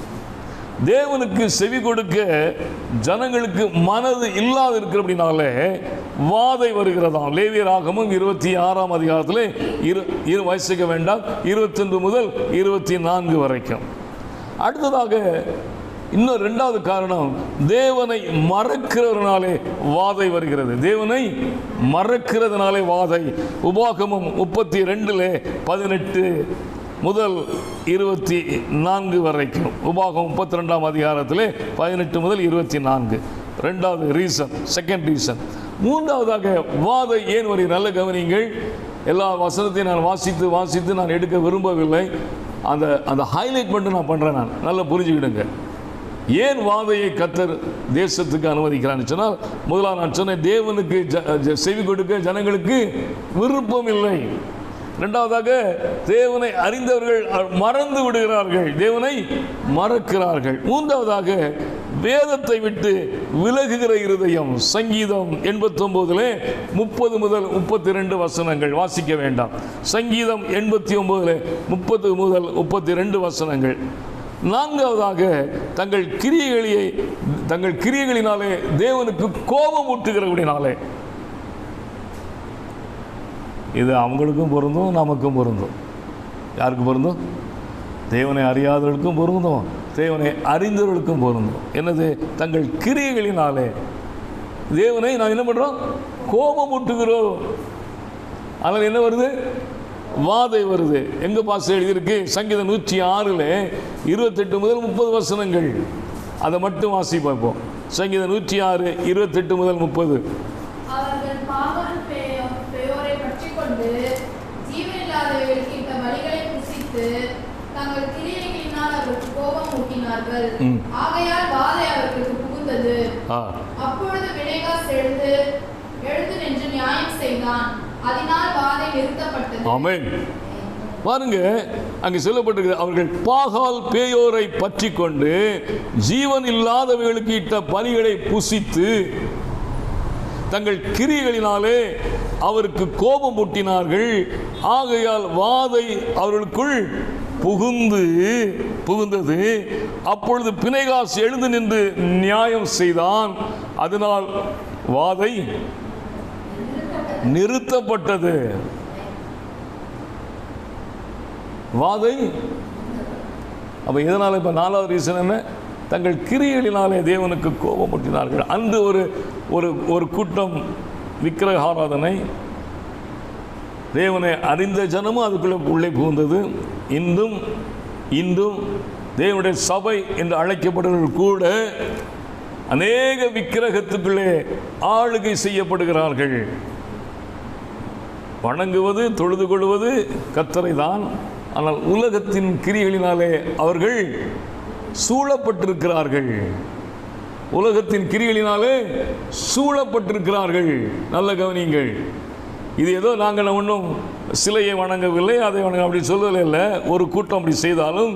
தேவனுக்கு செவி கொடுக்க ஜனங்களுக்கு மனது இல்லாது இருக்கிறபடினாலே வாதை வருகிறதாம். லேவியராகமம் 26ஆம் அதிகாரத்தில் வாசிக்க வேண்டாம், 21 முதல் 24 வரைக்கும். அடுத்ததாக இன்னும் இரண்டாவது காரணம், தேவனை மறக்கிறதுனாலே வாதை வருகிறது. தேவனை மறக்கிறதுனாலே வாதை. உபாகமம் 32:18 முதல் 24 வரைக்கும். உபாகம் 32ஆம் அதிகாரத்தில் 18 முதல் 24. ரெண்டாவது ரீசன், செகண்ட் ரீசன். மூன்றாவதாக வாதை ஏன் வரி? நல்ல கவனிங்கள். எல்லா வசனத்தையும் நான் வாசித்து நான் எடுக்க விரும்பவில்லை. அந்த ஹைலைட் மட்டும் நான் பண்ணுறேன். நான் நல்லா புரிஞ்சுக்கிடுங்க. ஏன் வாதையை கர்த்தர் தேசத்துக்கு அனுமதிக்கிறான்னு சொன்னால், முதலாக நான் சொன்னேன், தேவனுக்கு செவி கொடுக்க ஜனங்களுக்கு விருப்பம் இல்லை. இரண்டாவதாக தேவனை அறிந்தவர்கள் மறந்து விடுகிறார்கள், தேவனை மறக்கிறார்கள். மூன்றாவதாக வேதத்தை விட்டு விலகுகிற இருதயம். சங்கீதம் 89 30 முதல் 32 வசனங்கள் வாசிக்க வேண்டாம். சங்கீதம் 89 30 முதல் 32 வசனங்கள். நான்காவதாக தங்கள் கிரியைகளினாலே தேவனுக்கு கோபம் ஊட்டுகிறபடினாலே. இது அவங்களுக்கும் பொருந்தும், நமக்கும் பொருந்தும். யாருக்கு பொருந்தும்? தேவனை அறியாதவர்களுக்கும் பொருந்தும், தேவனை அறிந்தவர்களுக்கும் பொருந்தும். என்னது? தங்கள் கிரியைகளினாலே தேவனை நாம் என்ன பண்ணுறோம்? கோபம் ஊட்டுகிறோம். அதனால் என்ன வருது? வாதை வருது. எங்க பாச எழுதியிருக்கு? சங்கீதம் 106 28 முதல் 30 வசனங்கள். அதை மட்டும் வாசி பார்ப்போம். சங்கீதம் 106 28 முதல் 30. அவர்கள் பாவம் பெயோரை பற்றிக்கொண்டு ஜீவனில்லாதவர்களுக்கு இந்த பலிகளை புசித்து தங்கள் கிரியைகளினால் அவருக்கு கோபம் ஊட்டினார்கள். ஆகையால் வாதை அவர்களுக்கு புகுந்தது. அப்பொழுது பினெகாஸ் எழுந்து நின்று நியாயம் செய்தான். அதனால் வாதை நிறுத்தப்பட்டது. ஆமென். பாருங்க, அங்கே சொல்லப்பட்டிருக்கிறது, அவர்கள் பாகால் பேயோரை பற்றி கொண்டு ஜீவன் இல்லாதவர்களுக்கு இட்ட பலிகளை புசித்து தங்கள் கிரியைகளினாலே அவருக்கு கோபம் ஊட்டினார்கள். ஆகையால் வாதை அவர்களுக்குள் புகுந்தது. அப்பொழுது பினெகாஸ் எழுந்து நின்று நியாயம் செய்தான். அதனால் வாதை நிறுத்தப்பட்டது. வாதை. அப்ப இதனால இப்ப நாலாவது ரீசன் என்ன? தங்கள் கிரியைகளினாலே தேவனுக்கு கோபம் ஊட்டினார்கள். அன்று ஒரு கூட்டம் விக்கிரக ஆராதனை, தேவனை அறிந்த ஜனமும் அதுக்குள்ளே புகுந்தது. இன்றும் தேவனுடைய சபை என்று அழைக்கப்படுவர்கள் கூட அநேக விக்கிரகத்துக்குள்ளே ஆளுகை செய்யப்படுகிறார்கள். வணங்குவது, தொழுது கொள்வது கர்த்தரை தான். ஆனால் உலகத்தின் கிரியைகளினாலே அவர்கள் சூழப்பட்டிருக்கிறார்கள். உலகத்தின் கிரிகளினாலே சூழப்பட்டிருக்கிறார்கள். நல்ல கவனிங்கள். இது ஏதோ நாங்கள் ஒன்றும் சிலையை வணங்கவில்லை, அதை வணங்க அப்படி சொல்லவே இல்லை. ஒரு கூட்டம் அப்படி செய்தாலும்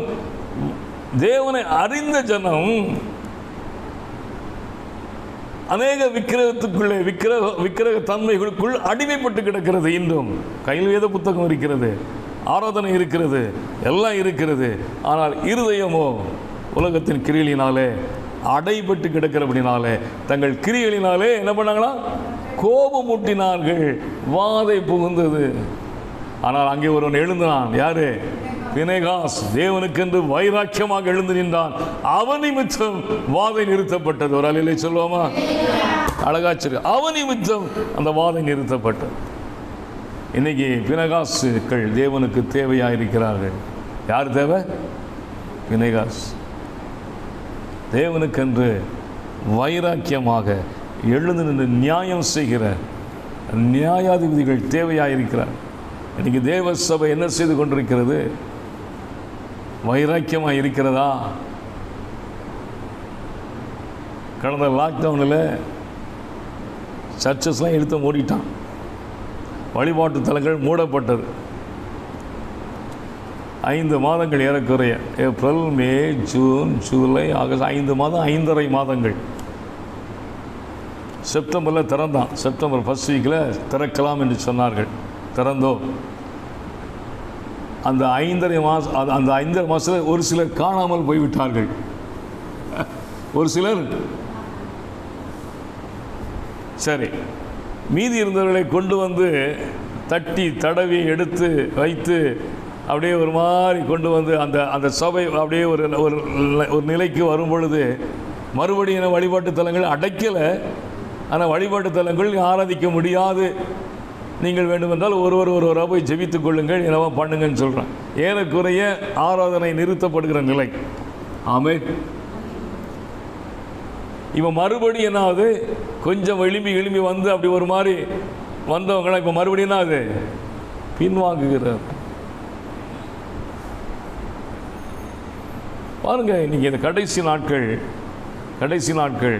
தேவனை அறிந்த ஜனம் அநேக விக்கிரகத்துக்குள்ளே விக்கிரக தன்மைகளுக்குள் அடிமைப்பட்டு கிடக்கிறது. இன்றும் கையில் வேத புத்தகம் இருக்கிறது, ஆராதனை இருக்கிறது, எல்லாம் இருக்கிறது. ஆனால் இருதயமோ உலகத்தின் கிரிகளினாலே அடைபட்டு கிடக்கிறபடினாலே தங்கள் கிரிகளினாலே என்ன பண்ணாங்களா? கோபம் ஊட்டினார்கள், வாதை புகுந்தது. ஆனால் அங்கே ஒருவன் எழுந்தான். யாரு? பினெகாஸ். தேவனுக்கென்று வைராக்கியமாக எழுந்து நின்றான். அவன் நிமித்தம் வாதை நிறுத்தப்பட்டது. ஒரு அலையிலே சொல்லுவோமா? அழகாச்சு. அவன் நிமித்தம் அந்த வாதை நிறுத்தப்பட்டது. இன்னைக்கு பினெகாசுக்கள் தேவனுக்கு தேவையாக இருக்கிறார்கள். யார் தேவை? பினெகாஸ். தேவனுக்கென்று வைராக்கியமாக எழுந்து நின்று நியாயம் செய்கிற நியாயாதிபதிகள் தேவையாக இருக்கிறார். இன்னைக்கு தேவ சபை என்ன செய்து கொண்டிருக்கிறது? வைராக்கியமாக இருக்கிறதா? கடந்த லாக்டவுனில் சர்ச்சஸ்லாம் எடுத்து மூடிட்டான். வழிபாட்டு தலங்கள் மூடப்பட்டது. 5 மாதங்கள் ஏறக்குறைய, ஏப்ரல், மே, ஜூன், ஜூலை, ஆகஸ்ட், 5 மாதம், 5.5 மாதங்கள். செப்டம்பரில் திறந்தான். செப்டம்பர் ஃபர்ஸ்ட் வீக்கில் திறக்கலாம் என்று சொன்னார்கள். திறந்தோம். அந்த 5.5 மாதம், அந்த 5.5 மாதத்தில் ஒரு சிலர் காணாமல் போய்விட்டார்கள். ஒரு சிலர் சரி, மீதி இருந்தவர்களை கொண்டு வந்து தட்டி தடவி எடுத்து வைத்து அப்படியே ஒரு மாதிரி கொண்டு வந்து அந்த சபை அப்படியே ஒரு நிலைக்கு வரும் பொழுது மறுபடியும் வழிபாட்டு தலங்கள் அடைக்கலை. ஆனால் வழிபாட்டு தலங்கள் ஆராதிக்க முடியாது. நீங்கள் வேண்டுமென்றால் ஒருவராக போய் ஜெபித்துக் கொள்ளுங்கள், என்னவோ பண்ணுங்கன்னு சொல்கிறேன். ஏறக்குறைய ஆராதனை நிறுத்தப்படுகிற நிலை. ஆமென். இப்போ மறுபடியும் என்னாவது கொஞ்சம் எழும்பி வந்து அப்படி ஒரு மாதிரி வந்தவங்களாம் இப்போ மறுபடியும் என்ன ஆகுது? பின்வாங்குகிறார். பாருங்க, இன்னைக்கு இந்த கடைசி நாட்கள்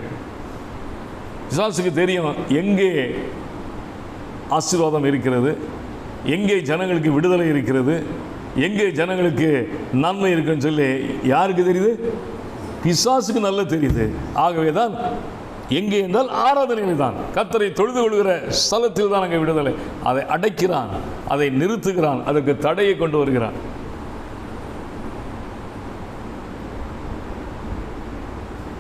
பிசாசுக்கு தெரியும் எங்கே ஆசீர்வாதம் இருக்கிறது, எங்கே ஜனங்களுக்கு விடுதலை இருக்கிறது, எங்கே ஜனங்களுக்கு நன்மை இருக்குன்னு சொல்லி யாருக்கு தெரியுது? பிசாசுக்கு நல்லா தெரியுது. ஆகவே தான் எங்கே என்றால் ஆராதனையில் தான், கர்த்தரை தொழுது கொள்கிற ஸ்தலத்தில் தான் அங்கே விடுதலை. அதை அடைக்கிறான், அதை நிறுத்துகிறான், அதற்கு தடையை கொண்டு வருகிறான்.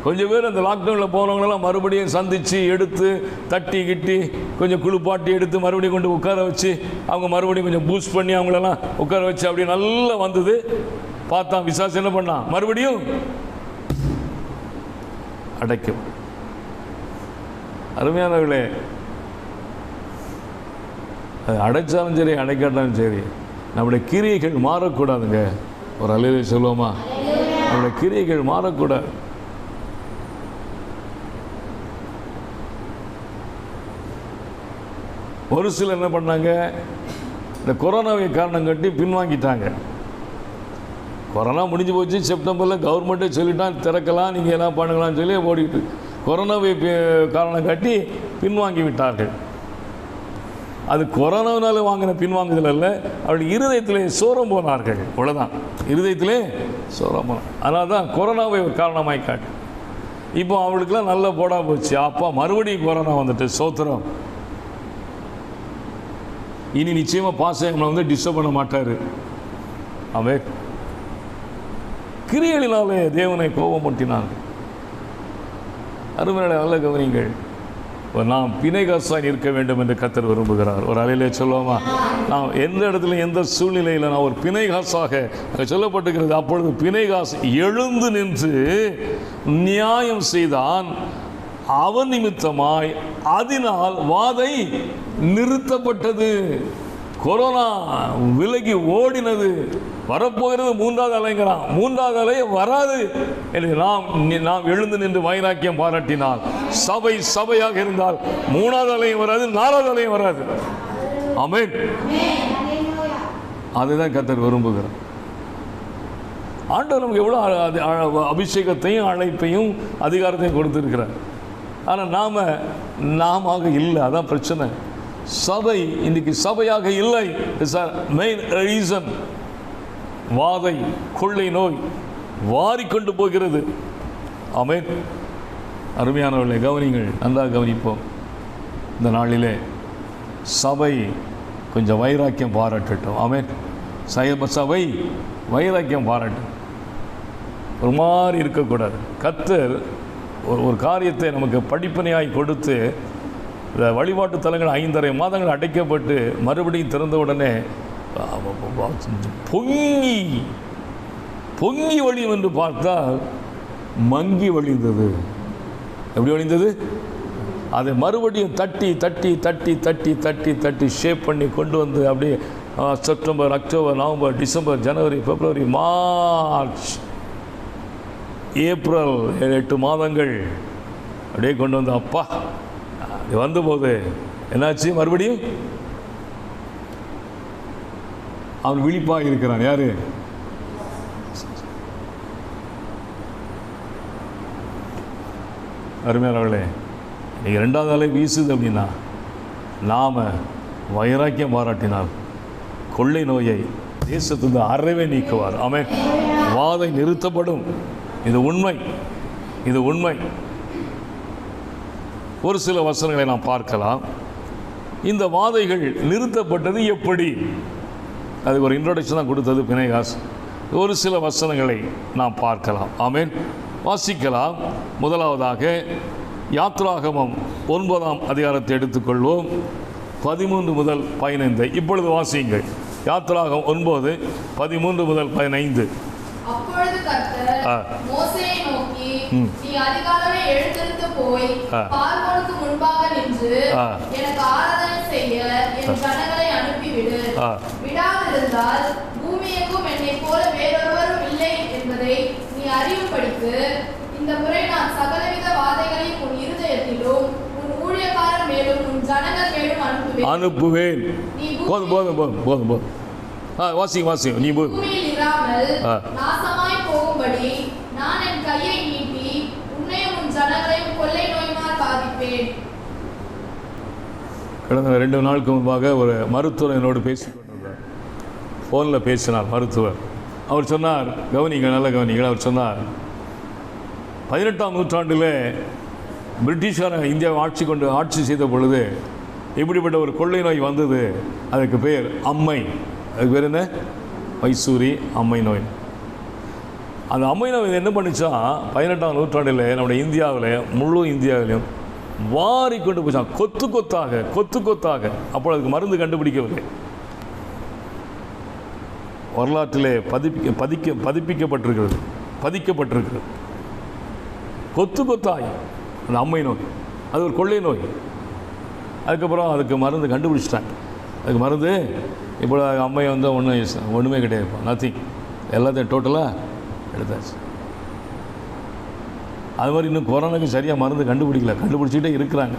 கொஞ்சம் பேர் அந்த லாக்டவுனில் போனவங்களெல்லாம் மறுபடியும் சந்தித்து எடுத்து தட்டி கிட்டி கொஞ்சம் குளிப்பாட்டி எடுத்து மறுபடியும் கொண்டு உட்கார வச்சு அவங்க மறுபடியும் கொஞ்சம் பூஸ்ட் பண்ணி அவங்களெல்லாம் உட்கார வச்சு அப்படி நல்லா வந்தது. பார்த்தா விசாசம் என்ன பண்ணான்? மறுபடியும் அடைக்கும். அருமையானவர்களே, அது அடைச்சாலும் சரி அடைக்காட்டாலும் சரி நம்முடைய கிரியைகள் மாறக்கூடாதுங்க. ஒரு அல்லேலூயா சொல்லுவோமா? நம்முடைய கிரியைகள் மாறக்கூடாது. ஒரு சிலர் என்ன பண்ணாங்க? இந்த கொரோனாவை காரணம் காட்டி பின்வாங்கிட்டாங்க. கொரோனா முடிஞ்சு போச்சு. செப்டம்பரில் கவர்மெண்ட்டே சொல்லிட்டான் திறக்கலாம், நீங்கள் எல்லாம் பண்ணுங்களான்னு சொல்லி ஓடிட்டு கொரோனாவை காரணம் காட்டி பின்வாங்கி விட்டார்கள். அது கொரோனாவினால வாங்கின பின்வாங்குதல் அல்ல, அவர்கள் இருதயத்திலே சோரம் போனார்கள். அவ்வளோதான், இருதயத்திலே சோரம் போனார். அதனால தான் கொரோனாவை ஒரு காரணமாய் காட்டு. இப்போ அவளுக்கெல்லாம் நல்லா போடா போச்சு. அப்பா மறுபடியும் கொரோனா வந்துட்டு சோத்திரம். இனி நிச்சயமாக பாசம் நம்மளை வந்து டிஸ்டர்ப் பண்ண மாட்டார். அவன் கிரியைகளினாலே தேவனை கோபம் மூட்டினான். அருமையான நல்ல கவனிங்கள். நாம் பிணைகாசாய் இருக்க வேண்டும் என்று கர்த்தர் விரும்புகிறார். ஒரு அலையிலே சொல்லுவோமா? நாம் எந்த இடத்துல எந்த சூழ்நிலையில் நான் ஒரு பிணைகாசாக சொல்லப்பட்டிருக்கிறது. அப்பொழுது பிணைகாஸ் எழுந்து நின்று நியாயம் செய்தான். அவன் நிமித்தமாய் அதனால் வாதை நிறுத்தப்பட்டது. கொரோனா விலகி ஓடினது. வரப்போகிறது 3வது அலைங்கிறான். 3வது அலை வராது என்று நாம் எழுந்து நின்று வைராக்கியம் பாராட்டினால், சபையாக இருந்தால் 3வது அலையும் வராது, 4வது அலையும் வராது. ஆமென். அதுதான் கர்த்தர் விரும்புகிறார். ஆண்டவர் நமக்கு எவ்வளோ அபிஷேகத்தையும் அழைப்பையும் அதிகாரத்தையும் கொடுத்துருக்கிறார். ஆனால் நாம இல்லை. அதான் பிரச்சனை. சபை இன்னைக்கு சபையாக இல்லை. Main reason. வாதை, கொள்ளை நோய் வாரிக்கொண்டு போகிறது. ஆமென். அருமையானவர்களே, கவனிங்கள், நன்றாக கவனிப்போம். இந்த நாளிலே சபை கொஞ்சம் வைராக்கியம் பாராட்டட்டும். ஆமென். சபை வைராக்கியம் பாராட்டும். ஒரு மாதிரி இருக்கக்கூடாது. கர்த்தர் ஒரு காரியத்தை நமக்கு படிப்பனையாய் கொடுத்து இந்த வழிபாட்டு தலங்கள் 5.5 மாதங்கள் அடைக்கப்பட்டு மறுபடியும் திறந்த உடனே பொங்கி வழியும் என்று பார்த்தால் மங்கி வழிந்தது. எப்படி வழிந்தது? அதை மறுபடியும் தட்டி ஷேப் பண்ணி கொண்டு வந்து அப்படியே செப்டம்பர், அக்டோபர், நவம்பர், டிசம்பர், ஜனவரி, பிப்ரவரி, மார்ச், ஏப்ரல் 8 மாதங்கள் அப்படியே கொண்டு வந்து அப்பா வந்தபோது என்னாச்சு? மறுபடியும் அவன் விழிப்பாக இருக்கிறான். யாரு? அருமையானவர்களே, நீங்கள் 2வது அலை வீசுது அப்படின்னா நாம் வைராக்கியம் பாராட்டினால் கொள்ளை நோயை தேசத்திலிருந்து அறவே நீக்குவார். ஆமென். வாதை நிறுத்தப்படும். இது உண்மை. ஒரு சில வசனங்களை நாம் பார்க்கலாம். இந்த வாதைகள் நிறுத்தப்பட்டது எப்படி? அதுக்கு ஒரு இன்ட்ரோடக்ஷன் தான் கொடுத்தது பினேகாஸ். ஒரு சில வசனங்களை நாம் பார்க்கலாம். ஆமென். வாசிக்கலாம். முதலாவதாக யாத்ராகமம் 9ஆம் அதிகாரத்தை எடுத்துக்கொள்வோம். 13 முதல் 15 இப்பொழுது வாசியுங்கள். யாத்ராகமம் 9, 13 முதல் 15. அப்பொழுது கர்த்தர் மோசேயை நோக்கி, நீ அதிகாலமே எழுந்திருந்து போய் பார்வோனுக்கு முன்பாக நின்று எனக்கு ஆராதனை செய்ய என் ஜனங்களை அனுப்பிவிடு. விடாதிருந்தால் பூமியெங்கும் என்னைப் போல வேறொருவரும் இல்லை என்பதை நீ அறியும்படிக்கு இந்த முறை நான் சகலவித வாதைகளையும் உன் இருதயத்திலும் உன் ஊழியக்காரர் மேலும் உன் ஜனங்கள் மேலும் அனுப்புவேன். போதும். வாசி நீ பூமியில் இராமல் நாசமாய் போகும்படி நான் என் கையை நீட்டி உன்னையும் உன் ஜனங்களையும் கொள்ளை நோயினால் பாதிப்பேன். கடந்த 2 நாளுக்கு முன்பாக ஒரு மருத்துவர் என்னோடு பேசிக்கொண்டிருந்தார். ஃபோனில் பேசினார் மருத்துவர். அவர் சொன்னார், நல்ல கவனிங்கள். அவர் சொன்னார், 18ஆம் நூற்றாண்டில் பிரிட்டிஷார் இந்தியாவை ஆட்சி செய்த பொழுது இப்படிப்பட்ட ஒரு கொள்ளை நோய் வந்தது. அதுக்கு பேர் அம்மை. அதுக்கு பேர் என்ன? மைசூரி அம்மை நோய். அந்த அம்மை நோய் என்ன பண்ணிச்சா 18ஆம் நூற்றாண்டில் நம்முடைய இந்தியாவில், முழு இந்தியாவிலையும் வாரி கொண்டு போச்சான். கொத்து கொத்தாக. அப்போ அதுக்கு மருந்து கண்டுபிடிக்கவில்லை. வரலாற்றிலே பதிக்கப்பட்டிருக்கிறது. கொத்தாய் அந்த அம்மை நோய். அது ஒரு கொள்ளை நோய். அதுக்கப்புறம் அதுக்கு மருந்து கண்டுபிடிச்சிட்டாங்க. அதுக்கு மருந்து இப்போ அம்மை வந்து ஒன்றுமே கிடையாது. நத்திங். எல்லாத்தையும் டோட்டலாக எடுத்தாச்சு. அது மாதிரி இன்னும் கொரோனாக்கு சரியாக மருந்து கண்டுபிடிச்சிக்கிட்டே இருக்கிறாங்க.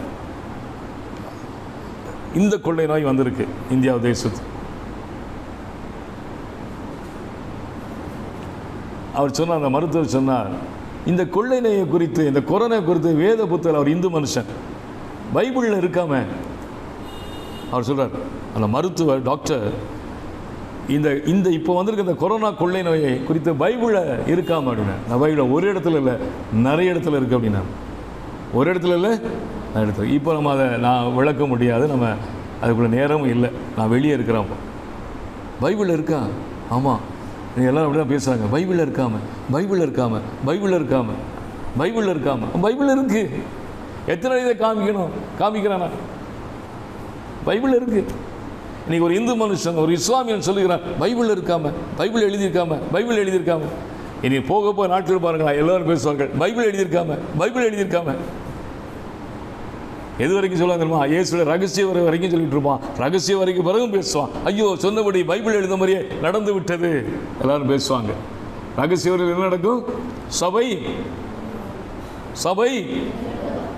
இந்த கொள்ளை நோய் வந்திருக்கு இந்தியா தேசத்து. அவர் சொன்னார், அந்த மருத்துவர் சொன்னார், இந்த கொள்ளை நோயை குறித்து, இந்த கொரோனா குறித்து வேத புத்தர், அவர் இந்து மனுஷன், பைபிளில் இருக்காம அவர் சொல்கிறார். அந்த மருத்துவர் டாக்டர் இந்த இப்போ வந்திருக்க இந்த கொரோனா கொள்ளை நோயை குறித்து பைபிளில் இருக்காம அப்படின்னா, நான் பைபிளில் ஒரு இடத்துல இல்லை, நிறைய இடத்துல இருக்குது அப்படின்னா. ஒரு இடத்துல இல்லை, நான் இடத்துல. இப்போ நம்ம அதை நான் விளக்க முடியாது, நம்ம அதுக்குள்ள நேரமும் இல்லை, நான் வெளியே இருக்கிறேன். அப்போ பைபிளில் இருக்கா? ஆமாம். நீங்கள் எல்லோரும் அப்படி தான் பேசுகிறாங்க. பைபிளில் இருக்காமல் பைபிளில் இருக்குது. எத்தனை இதை காமிக்கிறானா? பைபிள் இருக்குது. இன்றைக்கி ஒரு இந்து மனுஷன், ஒரு இஸ்லாமியன் சொல்லுகிறான், பைபிள் எழுதியிருக்காம. இனி போக நாட்கள் பாருங்களா, எல்லோரும் பேசுவார்கள், பைபிள் எழுதியிருக்காம. எது வரைக்கும் சொல்லுவாங்க தெரியுமா? இயேசுடைய ரகசிய வரைக்கும் சொல்லிட்டு இருப்பான். ரகசிய வரைக்கும் பிறகும் பேசுவான். ஐயோ, சொன்னபடி பைபிள் எழுத மாதிரியே நடந்து விட்டது, எல்லாரும் பேசுவாங்க. ரகசிய வரைக்கும் என்ன நடக்கும்? சபை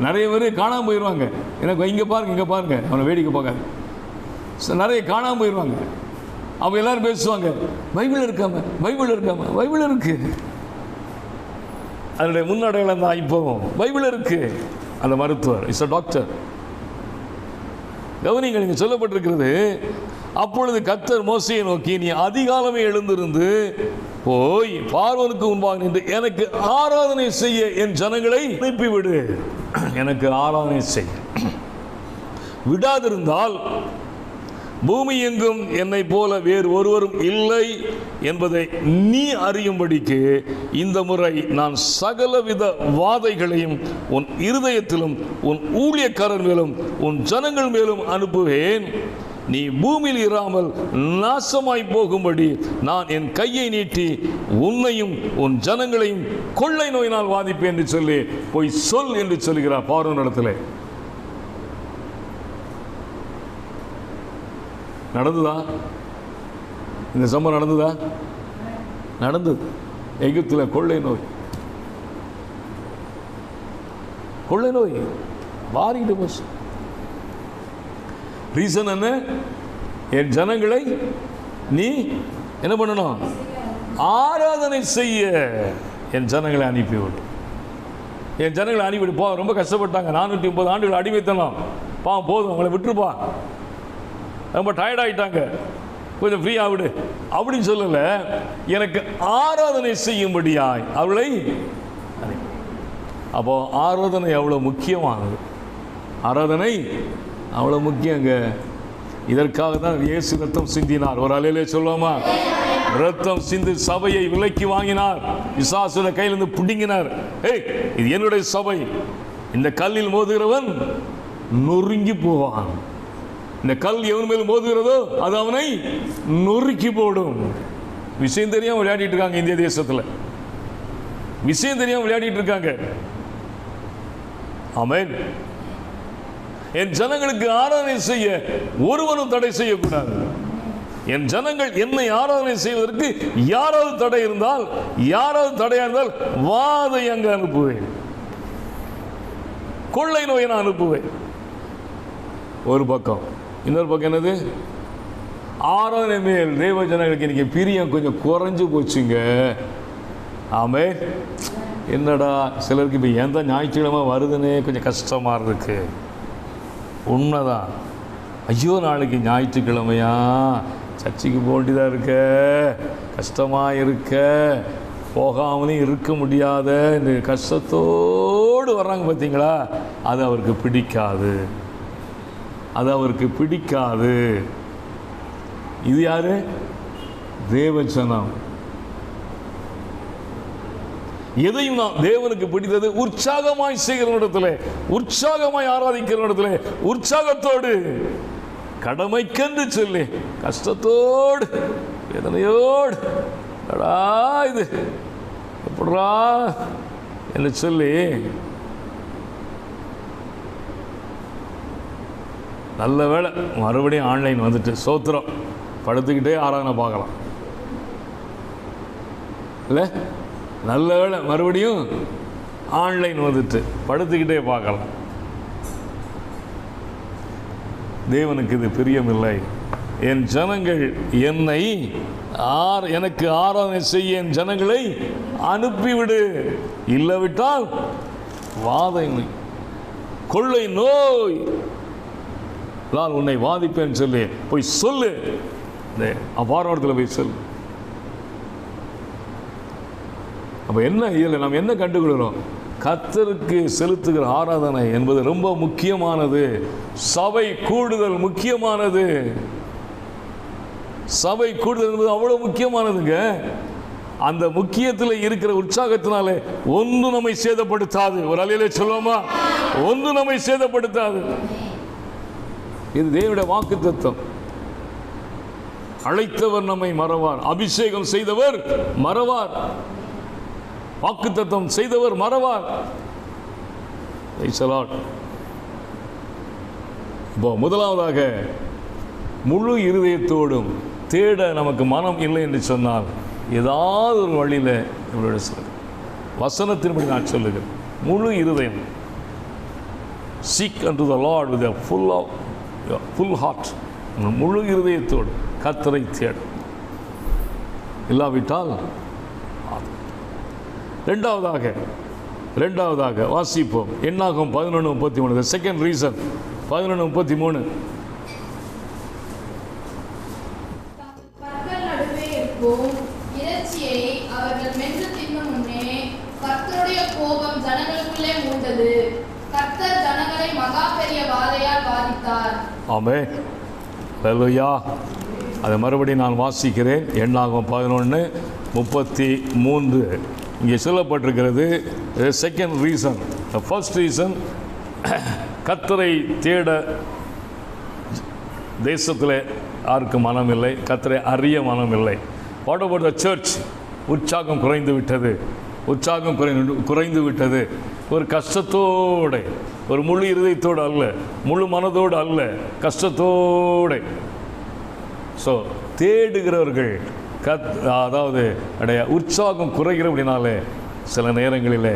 நிறைய பேர் காணாமல் போயிடுவாங்க. எனக்கு இங்கே பாருங்க, அவனை வேடிக்கை பார்க்காது. நிறைய காணாமல் போயிடுவாங்க. அவங்க எல்லாரும் பேசுவாங்க, பைபிள் இருக்காம, பைபிள் இருக்காம. பைபிள் இருக்கு, அதனுடைய முன்னடையாளம் தான் இப்போ பைபிள் இருக்கு. அந்த மருத்துவர் இஸ் அ டாக்டர். கவனிங்கள், இங்கே சொல்லப்பட்டிருக்கிறது, அப்பொழுது கர்த்தர் மோசேயை நோக்கி, நீ அதிகாலமே எழுந்திருந்து போய் பார்வோனுக்கு முன்பாக நின்று எனக்கு ஆராதனை செய்ய என் ஜனங்களை அனுப்பிவிடு. எனக்கு ஆராதனை செய், விடாதிருந்தால் பூமி எங்கும் என்னை போல வேறு ஒருவரும் இல்லை என்பதை நீ அறியும்படிக்கு இந்த முறை நான் சகலவித வாதைகளையும் உன் இருதயத்திலும் உன் ஊழியக்காரர் மேலும் உன் ஜனங்கள் மேலும் அனுப்புவேன். நீ பூமியில் இராமல் நாசமாய் போகும்படி நான் என் கையை நீட்டி உன்னையும் உன் ஜனங்களையும் கொள்ளை நோயினால் வாதிப்பேன் என்று சொல்லி போய் சொல் என்று சொல்கிறார் பார்வோன் இடத்துல. நடந்ததா? இந்த சம்பவம் நடந்ததா? நடந்தது. எகிப்தில் கொள்ளை நோய், கொள்ளை நோய் வாரிட்டு போச்சு. ரீசன் என்ன? என் ஜனங்களை நீ என்ன பண்ணணும்? ஆராதனை செய்ய என் ஜனங்களை அனுப்பிவிடும். என் ஜனங்களை அனுப்பிவிடு. போ, ரொம்ப கஷ்டப்பட்டாங்க, 430 ஆண்டுகள் அடிமைத்தனம், பா போதும், அவங்களை விட்டுருப்பா, ரொம்ப டயர்டாகிட்டாங்க, கொஞ்சம் ஃப்ரீ ஆகிடு அப்படின்னு சொல்லலை. எனக்கு ஆராதனை செய்யும்படியாய் அவளை. அப்போ ஆராதனை அவ்வளோ முக்கியமானது. ஆராதனை அவ்வளோ முக்கியங்க. இதற்காக தான் இயேசு ரத்தம் சிந்தினார். ஒரு அலையிலே சொல்லுவோமா? ரத்தம் சிந்து சபையை விலைக்கு வாங்கினார், பிசாசுட கையிலிருந்து பிடுங்கினார். ஏய், இது என்னுடைய சபை, இந்த கல்லில் மோதுகிறவன் நொறுங்கி போவான். இந்த கல் எவன் மேல் மோதுகிறதோ அது அவனை நொறுக்கி போடும். விஷயம் தெரியாம விளையாடிட்டு இருக்காங்க இந்திய தேசத்தில், விஷயம் தெரியாம விளையாடிட்டு இருக்காங்க. ஆமென். என் ஜனங்களுக்கு ஆராதனை செய்ய ஒருவனும் தடை செய்யக்கூடாது. என் ஜனங்கள் என்னை ஆராதனை செய்வதற்கு யாராவது தடை இருந்தால், யாராவது தடையா இருந்தால் வாதை அங்கு அனுப்புவேன், கொள்ளை நோயை நான் அனுப்புவேன். ஒரு பக்கம். இன்னொரு பக்கம் என்னது? ஆராதனை மேல் தேவ ஜனங்களுக்கு இன்னைக்கு பிரியம் கொஞ்சம் குறைஞ்சு போச்சுங்க. ஆமே. என்னடா சிலருக்கு இப்போ எந்த ஞாயிற்றுக்கிழமை வருதுன்னே கொஞ்சம் கஷ்டமாக இருக்கு. உண்மைதான். ஐயோ, நாளைக்கு ஞாயிற்றுக்கிழமையா, சர்ச்சுக்கு போண்டிதான் இருக்க, கஷ்டமாக இருக்க, போகாமலையும் இருக்க முடியாத இந்த கஷ்டத்தோடு வர்றாங்க பார்த்தீங்களா? அது அவருக்கு பிடிக்காது, அது அவருக்கு பிடிக்காது. இது யாரு? தேவஜனம். எதையும் நாம் தேவனுக்கு பிடித்தது உற்சாகமாய் செய்கிற இடத்துல, உற்சாகமாய் ஆராதிக்கிற இடத்துல, உற்சாகத்தோடு, கடமைக்கென்று சொல்லி கஷ்டத்தோடு வேதனையோடு இது எப்படா என்று சொல்லி நல்ல வேளை மறுபடியும் ஆன்லைன் வந்துட்டு சோத்திரம், படுத்துக்கிட்டே ஆராதனை பார்க்கலாம் இல்லை? நல்ல வேளை மறுபடியும் ஆன்லைன் வந்துட்டு படுத்துக்கிட்டே பார்க்கலாம். தேவனுக்கு இது பிரியமில்லை. என் ஜனங்கள் என்னை எனக்கு ஆராதனை செய்ய என் ஜனங்களை அனுப்பிவிடு, இல்லவிட்டால் வாதை கொள்ளை நோய் உன்னை வாதிப்பேன்னு சொல்லி போய் சொல்லு. இந்த அபாரத்தில் போய் சொல்லு. அப்போ என்ன இதில் நாம் என்ன கண்டுகொள்கிறோம்? கர்த்தருக்கு செலுத்துகிற ஆராதனை என்பது ரொம்ப முக்கியமானது. சபை கூடுதல் முக்கியமானது. சபை கூடுதல் என்பது அவ்வளோ முக்கியமானதுங்க. அந்த முக்கியத்தில் இருக்கிற உற்சாகத்தினாலே ஒன்று நம்மை சேதப்படுத்தாது. ஒரு அலையிலே சொல்லுவோமா? ஒன்று நம்மை சேதப்படுத்தாது. இது தேவனுடைய வாக்குத்தத்தம். அழைத்தவர் நம்மை மறவார், அபிஷேகம் செய்தவர் மறவார், வாக்குத்தத்தம் செய்தவர் மறவார். இப்போ முதலாவதாக முழு இருதயத்தோடும் தேட நமக்கு மனம் இல்லை என்று சொன்னால் ஏதாவது ஒரு வழியில் இவருடைய வசனத்தின்படி நான் சொல்லுகிறேன். முழு இருதயம். Seek unto the Lord with a full heart. முழு இருதயத்தோடு கர்த்தரை தேடும். இல்லாவிட்டால் ரெண்டாவதாக வாசிப்போம். என்னாகும் 11:33. Second reason 11:33. பற்கள் நடுவே இருக்கும் இறைச்சியை அவர்கள் மென்று தின்னும் முன்னே கர்த்தருடைய கோபம் ஜனங்களுக்குள்ளே மூண்டது. கர்த்தர் ஜனங்களை மகா பெரிய வாதையால் வாதித்தார். ஆமென். ஹல்லேலூயா. அதை மறுபடியும் நான் வாசிக்கிறேன். என்னாகும் 11:33. இங்கே சொல்லப்பட்டிருக்கிறது செகண்ட் ரீசன். ஃபர்ஸ்ட் ரீசன், கர்த்தரை தேட தேசத்தில் யாருக்கு மனம் இல்லை, கர்த்தரை அறிய மனம் இல்லை. What about the church? உற்சாகம் குறைந்து விட்டது. ஒரு கஷ்டத்தோடு, ஒரு முழு இருதயத்தோடு அல்ல, முழு மனதோடு அல்ல, கஷ்டத்தோடு. ஸோ தேடுகிறவர்கள் அதாவது உற்சாகம் குறைகிற அப்படின்னாலே சில நேரங்களில்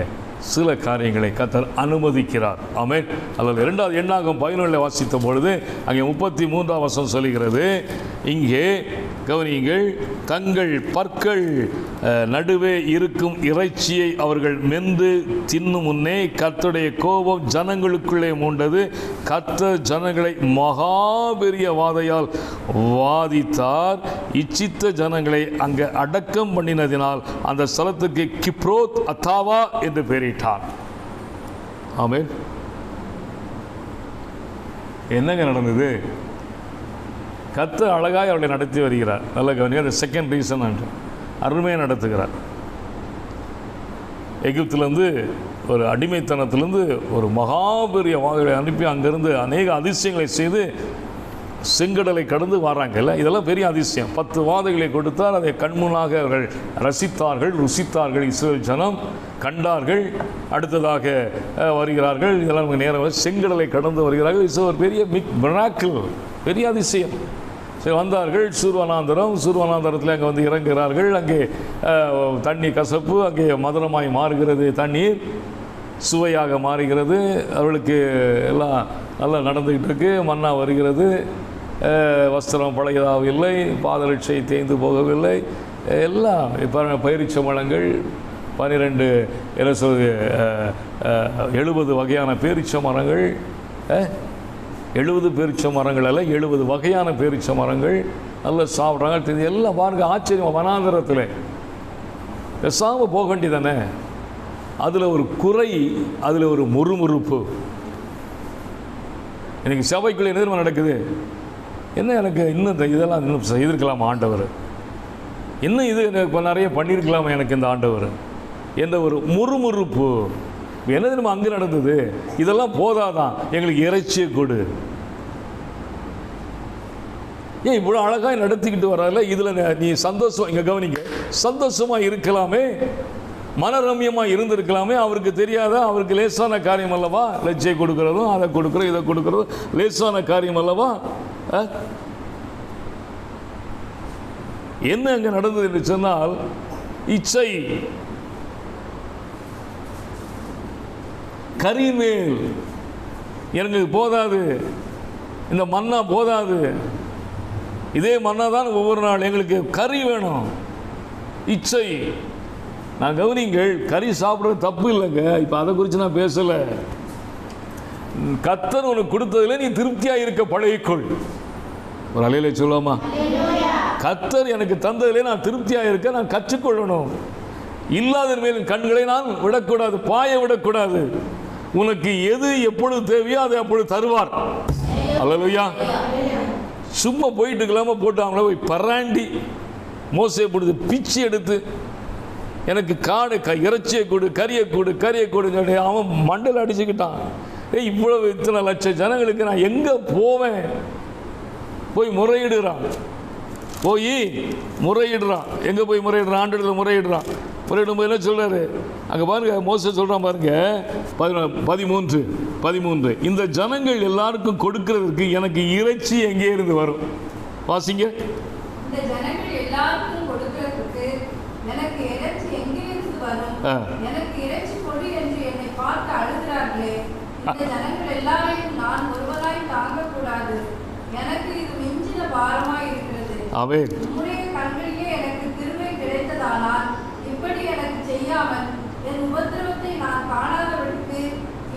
சில காரியங்களை கர்த்தர் அனுமதிக்கிறார். ஆமென். அல்லது இரண்டாவது என்னாகும் 11 வாசித்த பொழுது அங்கே 33 வசனம் சொல்லுகிறது. இங்கே கவனியுங்கள், தங்கள் பற்கள் நடுவே இருக்கும் இறைச்சியை அவர்கள் மென்று தின்னும் முன்னே கர்த்தருடைய கோபம் ஜனங்களுக்குள்ளே மூண்டது. கர்த்தர் ஜனங்களை மகா பெரிய வாதையால் வாதித்தார். இச்சித்த ஜனங்களை அங்கே அடக்கம் பண்ணினதினால் அந்த ஸ்தலத்துக்கு கிப்ரோத் அத்தாவா என்று பெயரிட்டார். ஆமென். என்னங்க நடந்தது? கர்த்தர் அழகாய் அவளை நடத்தி வருகிறார். நல்ல கவனிங்க. அது செகண்ட் ரீசன் என்று அருமையாக நடத்துகிறார். எகிப்திலேருந்து ஒரு அடிமைத்தனத்திலேருந்து ஒரு மகாபெரிய வாதை அனுப்பி அங்கேருந்து அநேக அதிசயங்களை செய்து செங்கடலை கடந்து வராங்கல்ல, இதெல்லாம் பெரிய அதிசயம். 10 வாதைகளை கொடுத்தார். அதை கண்முன்னாக அவர்கள் ரசித்தார்கள், ருசித்தார்கள். இஸ்ரவேல் ஜனம் கண்டார்கள். அடுத்ததாக வருகிறார்கள். இதெல்லாம் நேரம் செங்கடலை கடந்து வருகிறார்கள். இது ஒரு பெரிய மிராக்கிள், பெரிய அதிசயம். சரி, வந்தார்கள். சூர்வனாந்தரத்தில் அங்கே வந்து இறங்குகிறார்கள். அங்கே தண்ணி கசப்பு, அங்கே மதுரமாய் மாறுகிறது, தண்ணீர் சுவையாக மாறுகிறது. அவர்களுக்கு எல்லாம் நல்லா நடந்துக்கிட்டு இருக்கு. மன்னா வருகிறது. வஸ்திரம் பழையதாகவில்லை, பாதரட்சை தேய்ந்து போகவில்லை. எல்லாம் பயிரிச்ச மரங்கள் 12 70 வகையான பேரிச்ச மரங்கள், 70 பேரிச்ச மரங்கள் அல்ல, 70 வகையான பேரிச்ச மரங்கள் நல்லா சாப்பிட்றாங்க. இது எல்லாம் பாருங்க, ஆச்சரியம். வனாந்தரத்தில் பேசாமல் போக வேண்டியதானே. அதில் ஒரு குறை, அதில் ஒரு முறுமுறுப்பு. எனக்கு சபைக்குள்ளே எதிர்ப்பு நடக்குது. என்ன எனக்கு இன்னும் இதெல்லாம் இன்னும் செய்திருக்கலாம் ஆண்டவர், இன்னும் இது எனக்கு நிறைய பண்ணியிருக்கலாம் எனக்கு இந்த ஆண்டவர் என்ற ஒரு முறுமுறுப்பு. என்னது நம்ம அங்கே நடந்தது? இதெல்லாம் போதாதான், எங்களுக்கு இறைச்சியை கொடு. ஏன் இவ்வளோ அழகாக நடத்திக்கிட்டு வரால, இதில் நீ சந்தோஷம், இங்கே கவனிங்க, சந்தோஷமாக இருக்கலாமே, மனரம்யமாக இருந்திருக்கலாமே. அவருக்கு தெரியாதா? அவருக்கு லேசான காரியம் அல்லவா லட்சை கொடுக்கறதும், அதை கொடுக்குறோம், இதை கொடுக்குறதும் லேசான காரியம் அல்லவா? என்ன அங்கே நடந்தது என்று சொன்னால், இச்சை, கரிமேல் எனக்கு போதாது, இந்த மன்னா போதாது, இதே மன்னா தான் ஒவ்வொரு நாள், எங்களுக்கு கறி வேணும். இச்சை. நான் கவனிங்கள், கறி சாப்பிட்றது தப்பு இல்லைங்க, இப்போ அதை குறித்து நான் பேசலை. கர்த்தர் உனக்கு கொடுத்ததில் நீ திருப்தியாக இருக்க பழகிக்கொள். ஒரு அலையில சொல்லுவோமா? கர்த்தர் எனக்கு தந்ததிலே நான் திருப்தியாக இருக்க நான் கற்றுக்கொள்ளணும். இல்லாத மேலும் கண்களை நான் விடக்கூடாது, பாய விடக்கூடாது. உனக்கு எது எப்பொழுது தேவையோ அதை அப்பொழுது தருவார். அல்லேலூயா. சும்மா போயிட்டு இருக்கலாம போட்டு அவங்கள போய் பராண்டி மோசையை பிடிச்சி பிச்சு எடுத்து எனக்கு இறைச்சியை கொடு, கறியை கொடு, அவன் மண்டல அடிச்சுக்கிட்டான். இவ்வளவு இத்தனை லட்சம் ஜனங்களுக்கு நான் எங்கே போவேன்? போய் முறையிடுறான். எங்கே போய் முறையிடுறான்? ஆண்டவரில் முறையிடுறான். முறையிடும்போது என்ன சொல்கிறாரு அங்கே பாருங்க, மோசே சொல்கிறான் பாருங்க, 13 இந்த ஜனங்கள் எல்லாருக்கும் கொடுக்கிறதுக்கு எனக்கு இறைச்சி எங்கே இருந்து வரும்? வாசிங்க. இந்த ஜனங்கள் எல்லாருக்கும் கொடுக்கிறதுக்கு எனக்கு இறைச்சி எங்கிருந்து வரும்? எனக்கு இறைச்சி கொடு என்று என்னை பார்த்து அழுகிறார்களே, இந்த ஜனங்கள் எல்லாரையும் நான் ஒருவராய் தாங்கக்கூடாது. எனக்கு இது மிஞ்சின பாரமாய் இருக்கிறது. ஆமென். உம்முடைய கண்களிலே எனக்கு கிருபை செய்ததானால் இப்படி எனக்கு செய்யாமல் என் உபத்திரவத்தை நான் காணாதவருக்கு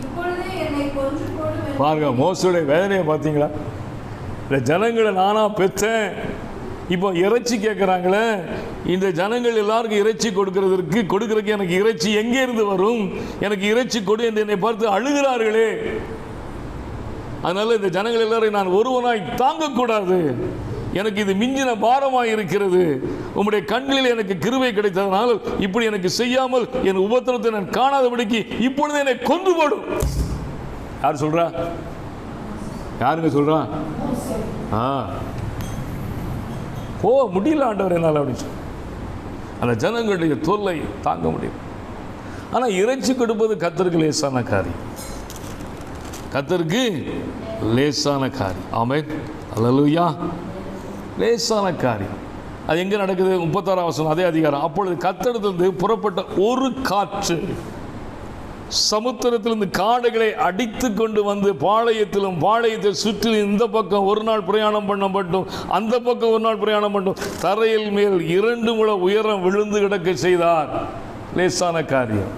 இப்பொழுதே என்னை கொன்று போடும். பாருங்க, மோசேயுடைய வேதனையை பார்த்தீங்களா? இந்த ஜனங்களை நானா பெற்றேன், இப்போ இறைச்சி கேட்குறாங்களே. இந்த ஜனங்கள் எல்லாருக்கும் இறைச்சி கொடுக்கறதுக்கு எனக்கு இறைச்சி எங்கே இருந்து வரும்? எனக்கு இறைச்சி கொடு என்று என்னை பார்த்து அழுகிறார்களே. அதனால இந்த ஜனங்கள் எல்லாரையும் நான் ஒருவனாய் தாங்கக்கூடாது. எனக்கு இது மிஞ்சின பாரமாக இருக்கிறது. உம்முடைய கண்களில் எனக்கு கிருபை கிடைத்ததனால் இப்படி எனக்கு செய்யாமல் என் உபத்திரத்தை நான் காணாதபடிக்கு இப்பொழுது என்னை கொன்று போடும். யார் சொல்றா? யாருங்க சொல்றா? முடியல ஆண்டவர் என்னால் அப்படின்னு சொல்லி அந்த ஜனங்களுடைய தொல்லை தாங்க முடியும். ஆனால் இறைச்சி கொடுப்பது கர்த்தருக்கு லேசான காரியம். கர்த்தருக்கு லேசான காரியம். ஆமென், அல்லேலூயா. லேசான காரியம். அது எங்கே நடக்குது? 36 வசனம், அதே அதிகாரம். அப்பொழுது கர்த்தரிடத்திலிருந்து புறப்பட்ட ஒரு காற்று சமுத்திரத்திலிருந்து காடுகளை அடித்து கொண்டு வந்து பாளையத்தை சுற்றி இந்த பக்கம் ஒரு நாள் பிரயாணம் பண்ணப்பட்டும், அந்த பக்கம் ஒரு நாள் பிரயாணம் பண்ணும், தரையில் மேல் 2 முழ உயரம் விழுந்து கிடக்க செய்தார். லேசான காரியம்.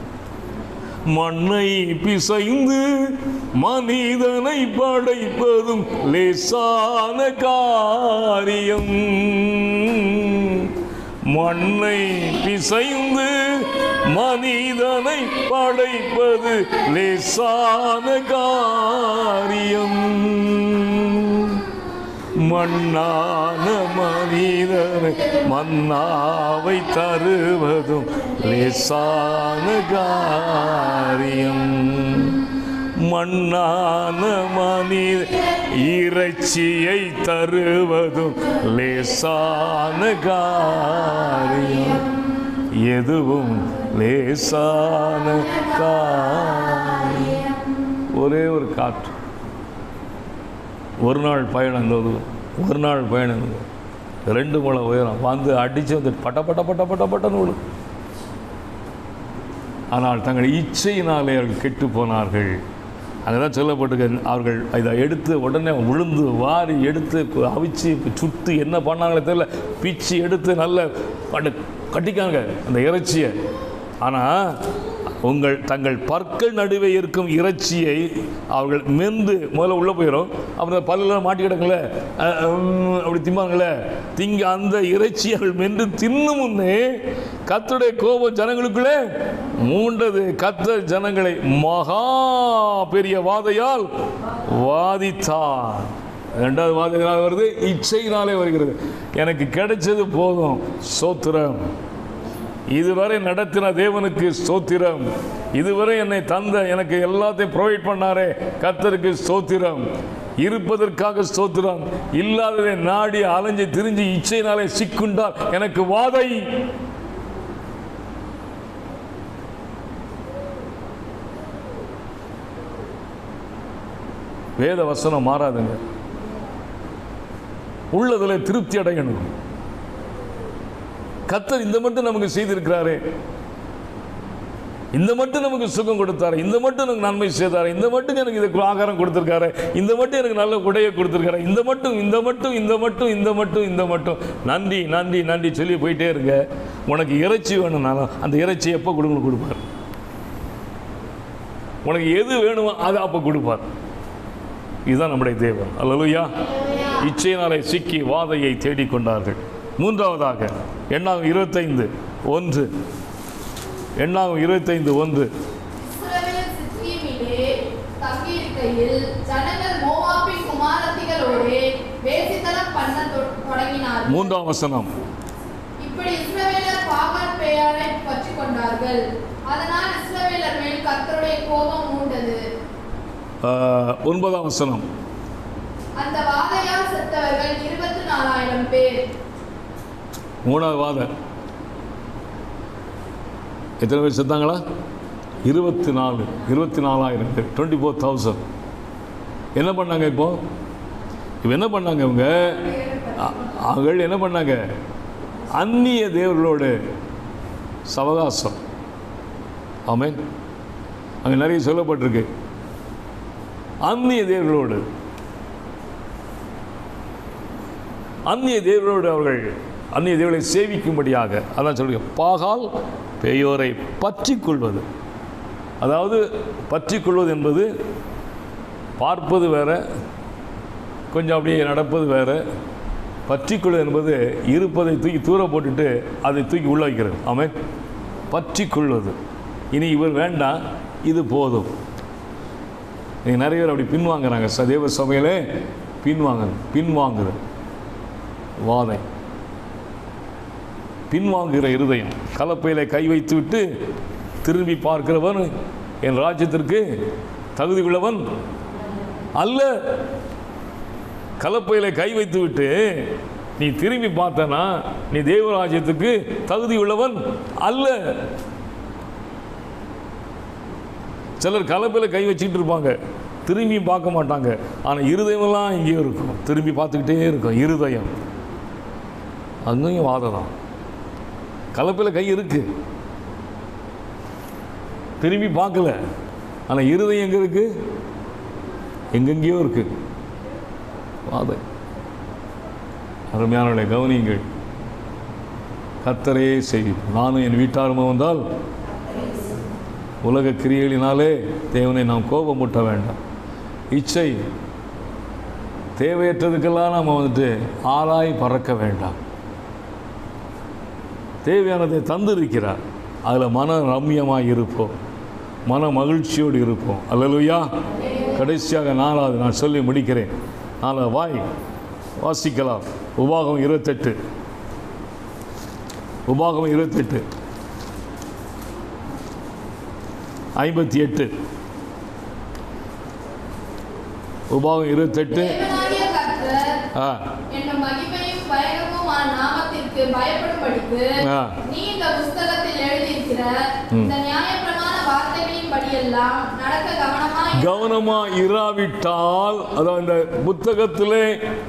மண்ணை பிசைந்து மனிதனை படைப்பதும் லேசான காரியம். மண்ணை பிசைந்து மனிதனை படைப்பது லேசான காரியம். மண்ணான மனிதனை மன்னாவை தருவதும் லேசான காரியம். மண்ணான மனித இறைச்சியை தருவதும் லேசான காரியம். எதுவும் லேசான காரியம். ஒரே ஒரு காற்று, ஒரு நாள் பயணம், ஒரு நாள் பயணம், 2 முழ உயரம் வந்து அடித்து வந்து பட்ட பட்ட பட்ட பட்ட பட்டன்னு விடும். ஆனால் தங்கள் இச்சையினாலே அவர்கள் கெட்டு போனார்கள். அங்கே தான் சொல்லப்பட்டிருக்க, அவர்கள் இதை எடுத்து உடனே விழுந்து வாரி எடுத்து அவிச்சு சுட்டு என்ன பண்ணாங்களே தெரியல, பிச்சு எடுத்து நல்ல கட்டிக்காங்க அந்த இறைச்சியை. ஆனால் தங்கள் பற்கள் நடுவே இருக்கும் இறைச்சியை அவர்கள் மென்று முதல்ல உள்ளே போயிடும். அப்புறம் பல்லெல்லாம் மாட்டி கிடக்குங்கள, அப்படி திம்பாங்களே, அந்த இறைச்சியை அவர்கள் மென்று தின்னும் முன்னே கர்த்தருடைய கோபம் ஜனங்களுக்குள்ளே மூண்டது. கர்த்தர் ஜனங்களை மகா பெரிய வாதையால் வாதித்தார். 2வது வாதையினால் வருது, இச்சையினாலே வருகிறது. எனக்கு கிடைச்சது போதும், ஸ்தோத்திரம். இதுவரை நடத்தின தேவனுக்கு ஸ்தோத்திரம். இதுவரை என்னை தந்த, எனக்கு எல்லாத்தையும் ப்ரொவைட் பண்ணாரே, கர்த்தருக்கு ஸ்தோத்திரம். இருப்பதற்காக ஸ்தோத்திரம். இல்லாததை நாடி அலைஞ்சு திரிஞ்சு இச்சையினாலே சிக்குண்டால் எனக்கு வாதை. வேத வசனம் மாறாதுங்க. உள்ளதில் திருப்தி அடையணும். கர்த்தர் இந்த மட்டும் நமக்கு செய்திருக்கிறாரே, இந்த மட்டும் நமக்கு சுகம் கொடுத்தாரு, இந்த மட்டும் எனக்கு நன்மை செய்தாரு, இந்த மட்டும் எனக்கு இதுக்கு ஆகாரம் கொடுத்துருக்காரு, இந்த மட்டும் எனக்கு நல்ல உடையை கொடுத்துருக்காரு, இந்த மட்டும் இந்த மட்டும் இந்த மட்டும் இந்த மட்டும் இந்த மட்டும் நன்றி நன்றி நன்றி சொல்லி போயிட்டே இருங்க. உனக்கு இறைச்சி வேணும்னாலும் அந்த இறைச்சி எப்போ கொடுப்பார். உனக்கு எது வேணுமோ அதை அப்போ கொடுப்பார். இதுதான் நம்முடைய தேவன். அல்லேலூயா. இச்சையினாலே சிக்கி வாதையை தேடிக்கொண்டார்கள். 3வதாக எண்ணாகும் 25:1. எண்ணாகும் 25:1. இஸ்ரவேல் சித்தீமிலே தங்கியிருக்கையில் ஜனங்கள் மோவாபின் குமாரத்திகளோடே வேசித்தனம் பண்ண தொடங்கினார்கள். 3ஆம் வசனம். இப்படி இஸ்ரவேலர் பாகால் பேயாரை பற்றிக் கொண்டார்கள். அதனால் இஸ்ரவேலர் மேல் கர்த்தருடைய கோபம் மூண்டது. 9ஆம் வசனம். அந்த வாதையால் செத்தவர்கள் 24,000 பேர். 3வது வாதை. எத்தனை பேர் செத்தாங்களா? 24,000 பேர், 24,000. என்ன பண்ணாங்க? இப்போ என்ன பண்ணாங்க? அவங்க என்ன பண்ணாங்க? அந்நிய தேவர்களோடு சவகாசம். ஆமென். அங்கே நிறைய சொல்லப்பட்டிருக்கு. அந்நிய தேவர்களோடு அவர்கள் அந்நிய தேவனை சேவிக்கும்படியாக. அதான் சொல்லுங்க, பாகால் பேயோரை பற்றி கொள்வது. அதாவது பற்றி கொள்வது என்பது பார்ப்பது வேறு, கொஞ்சம் அப்படியே நடப்பது வேறு. பற்றி கொள்வது என்பது இருப்பதை தூக்கி தூர போட்டுட்டு அதை தூக்கி உள்ள வைக்கிறது. ஆமென். பற்றி கொள்வது. இனி இவர் வேண்டாம், இது போதும். நீங்கள் நிறைய பேர் அப்படி பின்வாங்குறாங்க. தேவ சபையிலே பின்வாங்குது வாதை, பின்வாங்குகிற இருதயம். கலப்பையில கை வைத்து விட்டு திரும்பி பார்க்கிறவன் என் ராஜ்யத்திற்கு தகுதி உள்ளவன் அல்ல. கலப்பையில கை வைத்து விட்டு நீ திரும்பி பார்த்தனா நீ தேவராஜ்யத்துக்கு தகுதி உள்ளவன் அல்ல. சிலர் கலப்பையில கை வச்சுக்கிட்டு இருப்பாங்க, திரும்பி பார்க்க மாட்டாங்க. ஆனால் இருதயமெல்லாம் இங்கேயும் இருக்கும், திரும்பி பார்த்துக்கிட்டே இருக்கும். இருதயம் அங்கேயும் வாதம் தான். கலப்பையில் கை இருக்கு, திரும்பி பார்க்கல. ஆனால் இருதயம் எங்கே இருக்கு? எங்கெங்கேயோ இருக்கு வாதம். அருமையானவர்களை கவனியுங்கள். கர்த்தரே செய்யும். நானும் என் வீட்டாரும் வந்தால் உலக கிரியைகளினாலே தேவனை நாம் கோபமூட்ட வேண்டாம். இச்சை தேவையற்றதுக்கெல்லாம் நாம் ஆராய் பறக்க வேண்டாம். தேவையானதை தந்திருக்கிறார், அதில் மன ரம்யமாக இருப்போம், மன மகிழ்ச்சியோடு இருப்போம். அல்லேலூயா. கடைசியாக 4வது நான் சொல்லி முடிக்கிறேன். 4வது வாய் வாசிக்கலாம். உபாகமம் 28. உபாகமம் 28 58. உபாகம் 28. என்னும் மகிமையும் பயங்கரமுமான நாமத்திற்கு பயப்படும்படிக்கு நீ இந்த புத்தகத்தில் எழுதியிருக்கிற இந்த நியாயப்பிரமாண வார்த்தைகளின் படியெல்லாம் நடக்க கவனமா இராவிட்டால், அதாவது இந்த புத்தகத்திலே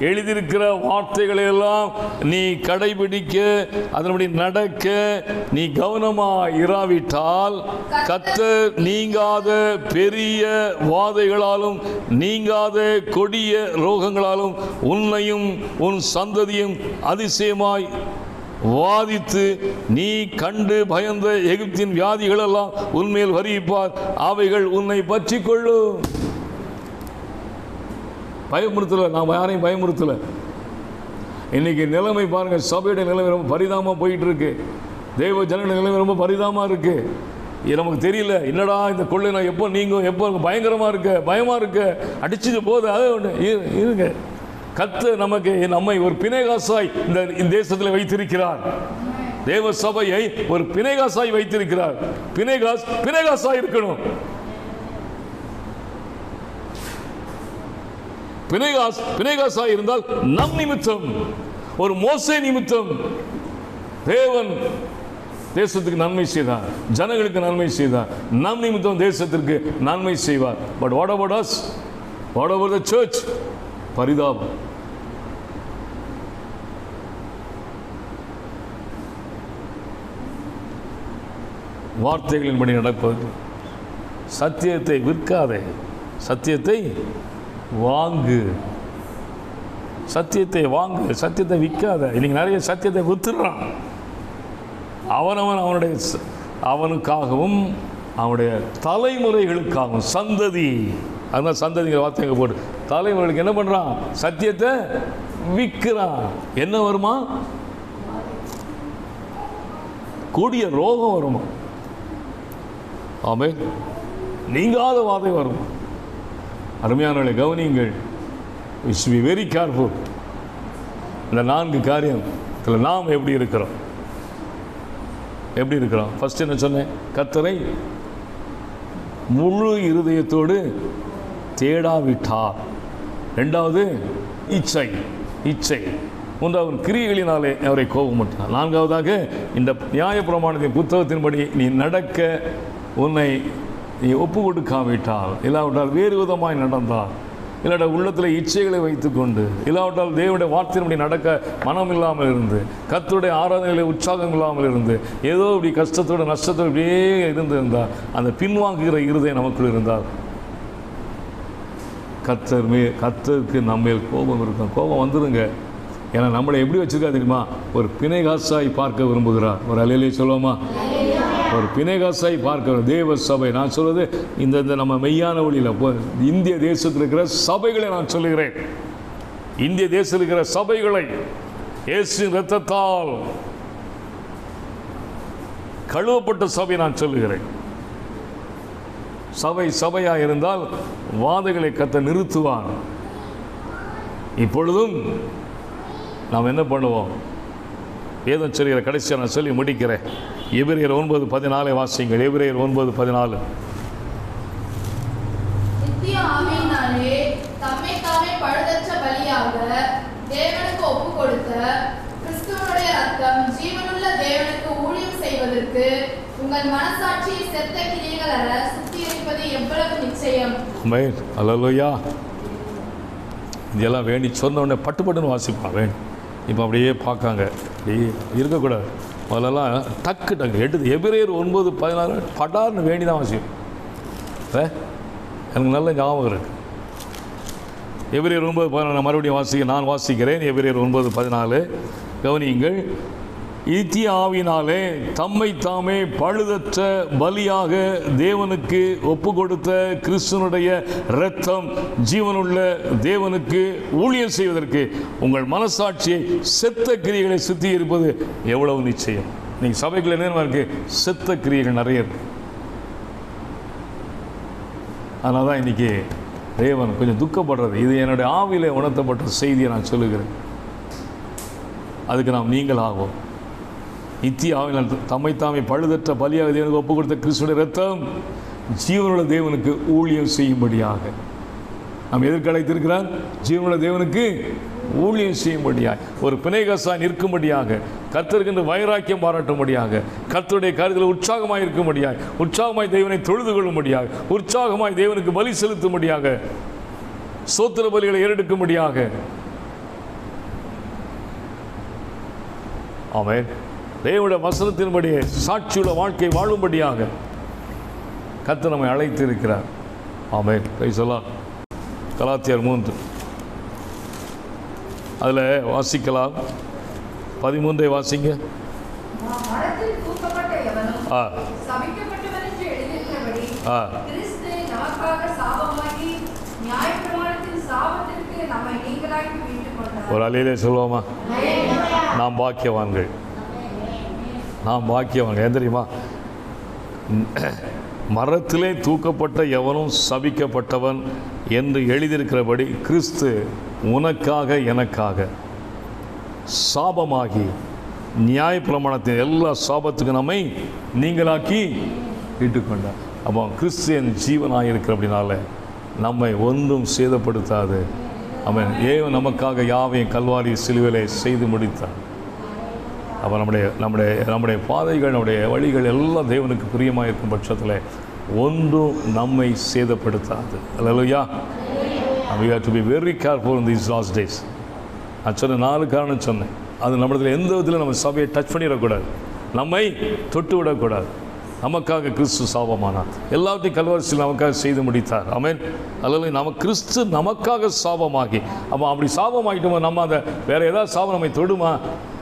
எழுதியிருக்கிற வார்த்தைகளை எல்லாம் நீ கடைபிடிக்க, அதன்படி நடக்க நீ கவனமா இராவிட்டால், கர்த்தர் நீங்காத பெரிய வாதைகளாலும் நீங்காத கொடிய ரோகங்களாலும் உன்னையும் உன் சந்ததியும் அதிசயமாய் வாதித்து நீ கண்டு பயந்த எகிப்தின் வியாதிகள் எல்லாம் உன்மேல் வருவிப்பார், அவைகள் உன்னை பற்றி கொள்ளும். பயமுறுத்தல, நாம் யாரையும் பயமுறுத்தல. இன்னைக்கு நிலைமை பாருங்க, சபையுடைய நிலைமை ரொம்ப பரிதாபமாக போயிட்டு இருக்கு. தேவ ஜனங்களுடைய நிலைமை ரொம்ப பரிதாபமாக இருக்கு. நமக்கு தெரியல, என்னடா இந்த கொள்ளை நான் எப்போ நீங்கும், எப்போ பயங்கரமாக இருக்க, பயமாக இருக்க, அடிச்சுட்டு போகுது. அது ஒன்று இருங்க. கர்த்தர் நமக்கு நம்மை ஒரு பிணைகாசாய் இந்த தேசத்தில் வைத்திருக்கிறார். தேவ சபையை ஒரு பிணைகாசாய் வைத்திருக்கிறார். பிணைகாசாய் இருக்கணும். பிணைகாசாய் இருந்தால் நம் நிமித்தம், ஒரு மோசே நிமித்தம் தேவன் தேசத்துக்கு நன்மை செய்தார், ஜனங்களுக்கு நன்மை செய்தார். நம் நிமித்தம் தேசத்திற்கு நன்மை செய்வார். But what about us? What about the church? பரிதாபம். வார்த்தைகளின்படி நடப்பது. சத்தியத்தை விற்காதே, சத்தியத்தை வாங்கு. சத்தியத்தை வாங்கு, சத்தியத்தை விற்காத. இன்னைக்கு நிறைய சத்தியத்தை வித்துடுறான். அவனுக்காகவும் அவனுடைய தலைமுறைகளுக்காகவும், சந்ததி, அதுதான் சந்ததிங்கிற வார்த்தைங்க போட்டு தலைமுறைகளுக்கு என்ன பண்ணுறான்? சத்தியத்தை விற்கிறான். என்ன வருமா? கூடிய ரோகம் வருமா? ஆமென். நீங்காத வாதை வருமா? அருமையானவர்களை கவனியுங்கள். we should be very careful. இந்த 4 காரியத்தில் நாம் எப்படி இருக்கிறோம்? ஃபர்ஸ்ட் என்ன சொன்னேன்? கர்த்தரை முழு இருதயத்தோடு தேடாவிட்டார். 2வது இச்சை. 3வது கிரியைகளினாலே அவரை கோபமூட்டினார். 4வதாக இந்த நியாயப்பிரமாணத்தின் புத்தகத்தின்படி நீ நடக்க உன்னை நீ ஒப்பு கொடுக்காவிட்டால், இல்லாவிட்டால் வேறு விதமாய் நடந்தால், இல்லாட்ட உள்ளத்தில் இச்சைகளை வைத்துக்கொண்டு, இல்லாவிட்டால் தேவனுடைய வார்த்தையின்படி நடக்க மனம் இல்லாமல் இருந்து, கர்த்தருடைய ஆராதனைகளை உற்சாகம் இல்லாமல் இருந்து, ஏதோ இப்படி கஷ்டத்தோடு நஷ்டத்தோடு இப்படியே இருந்திருந்தால், அந்த பின்வாங்குகிற இருதயம் நமக்குள் இருந்தால், கர்த்தருக்கு நம்மேல் கோபம் இருக்கும். கோபம் வந்துடுங்க. ஏன்னா நம்மளை எப்படி வச்சுருக்கா தெரியுமா? ஒரு பிணைகாசாய் பார்க்க விரும்புகிறார். ஒரு அல்லேலூயா சொல்லுவோமா? ஒரு பிணைகாசாய் பார்க்க தேவ சபை. நான் சொல்வது இந்த நம்ம மெய்யான வழியில் இந்திய தேசத்தில் இருக்கிற சபைகளை நான் சொல்லுகிறேன். இந்திய தேசத்தில் இருக்கிற சபைகளை இயேசுவின் இரத்தத்தால் கழுவப்பட்ட சபை நான் சொல்லுகிறேன். சபையாக இருந்தால் வாதைகளை கர்த்தர் நிறுத்துவான். இப்பொழுதும் நாம் என்ன பண்ணுவோம்? வேதம் சொல்கிற கடைசியாக நான் சொல்லி முடிக்கிறேன். எபிரேயர் 9:14 வாசிங்கள். எபிரேயர் 9:14. நித்திய ஆவியினாலே தம்மை தாமே பழுதற்ற பலியாக தேவனுக்கு ஒப்பு கொடுத்த கிறிஸ்துவனுடைய ரத்தம் ஜீவனுள்ள தேவனுக்கு ஊழியம் செய்வதற்கு உங்கள் மனசாட்சியை செத்த கிரியைகள் அற சுத்திகரிப்பது எவ்வளவு நிச்சயம். அல்லேலூயா. இதெல்லாம் வேண்டி சொன்ன உடனே பட்டுன்னு வாசிப்பான் வேணும். இப்போ அப்படியே பார்க்காங்க, அப்படியே இருக்கக்கூடாது. முதலெல்லாம் டக்கு எடுத்து எபிரேயர் 9:14 படார்னு வேண்டி தான் வாசிப்பேன். எனக்கு நல்ல ஞாபகம் இருக்குது. எபிரேயர் 9:14 மறுபடியும் நான் வாசிக்கிறேன். எபிரேயர் 9:14 கவனியுங்கள். நித்திய ஆவியினாலே தம்மை தாமே பழுதற்ற பலியாக தேவனுக்கு ஒப்பு கொடுத்த கிறிஸ்துவனுடைய இரத்தம் ஜீவனுள்ள தேவனுக்கு ஊழியம் செய்வதற்கு உங்கள் மனசாட்சியை செத்த கிரியைகளை சுத்திகரிப்பது எவ்வளவு நிச்சயம். நீங்கள் சபைகள் என்ன இருக்கு? செத்த கிரியைகள் நிறைய இருக்கு. அதனால தான் இன்றைக்கி தேவன் கொஞ்சம் துக்கப்படுறது. இது என்னுடைய ஆவியிலே உணர்த்தப்பட்ட செய்தியை நான் சொல்லுகிறேன். அதுக்கு நாம் நீங்கள் ஆகும். நித்திய ஆவியினால் தம்மை தாமே பழுதற்ற பலியாக தேவனுக்கு ஒப்பு கொடுத்த கிறிஸ்துவின் இரத்தம் ஜீவனுள்ள தேவனுக்கு ஊழியம் செய்யும்படியாக நாம் எதற்கு அழைத்திருக்கிறார்? ஜீவனுள்ள தேவனுக்கு ஊழியம் செய்யும்படியாக, ஒரு பிணைகாசாய் நிற்கும்படியாக, கர்த்தருக்கு வைராக்கியம் பாராட்டும்படியாக, கர்த்தருடைய காரியத்தில் உற்சாகமாய் இருக்கும்படியாக, உற்சாகமாய் தேவனை தொழுது கொள்ளும்படியாக, உற்சாகமாய் தேவனுக்கு பலி செலுத்தும்படியாக, சோத்திர பலிகளை ஏறெடுக்கும்படியாக. ஆமென். தேவனுடைய வசனத்தின்படி சாட்சியுள்ள வாழ்க்கை வாழும்படியாக கர்த்தர் நம்மை அழைத்து இருக்கிறார். ஆமென். Praise the Lord. கலாத்தியர் 3 அதில் வாசிக்கலாம். 13 வாசிங்க. மரத்தில் தூக்கப்பட்ட எவனும் சபிக்கப்பட்டவன் என்று எழுதியிருக்கிறபடி கிறிஸ்து நமக்காக சாபமாகி நியாயப்பிரமாணத்தின் சாபத்திற்கு நம்மை நீங்களாக்கி மீட்டுக் கொண்டார். ஒரு அல்லேலூயா சொல்லுவோமா? நாம் பாக்கியவான்கள். நாம் பாக்கியவான்கள். ஏன் தெரியுமா? மரத்திலே தூக்கப்பட்ட எவனும் சபிக்கப்பட்டவன் என்று எழுதியிருக்கிறபடி கிறிஸ்து உனக்காக எனக்காக சாபமாகி நியாயப்பிரமாணத்தின் எல்லா சாபத்துக்கும் நம்மை நீங்களாக்கி இட்டுக்கொண்டார். அப்போ கிறிஸ்தியன் ஜீவனாக இருக்கிற அப்படின்னால நம்மை ஒன்றும் சேதப்படுத்தாது. அவன் ஏன் நமக்காக யாவையும் கல்வாரி சிலுவையிலே செய்து முடித்தார். அப்போ நம்முடைய பாதைகள், நம்முடைய வழிகள் எல்லாம் தேவனுக்கு பிரியமாக இருக்கும் பட்சத்தில் ஒன்றும் நம்மை சேதப்படுத்தாது. அல்லேலூயா. we have to be very careful in these last days. நான் சொன்ன 4 காரணம் சொன்னேன். அது நம்மளதில் எந்த விதத்தில் நம்ம சபையை டச் பண்ணிடக்கூடாது, நம்மை தொட்டு விடக்கூடாது. நமக்காக கிறிஸ்து சாபமானார், எல்லாத்தையும் கல்வாரியில் நமக்காக செய்து முடித்தார். ஆமென். அல்லது கிறிஸ்து நமக்காக சாபமாகி, அப்போ அப்படி சாபமாகிட்டோமோ நம்ம அதை வேறு ஏதாவது சாபம் நம்மை தொடுமா?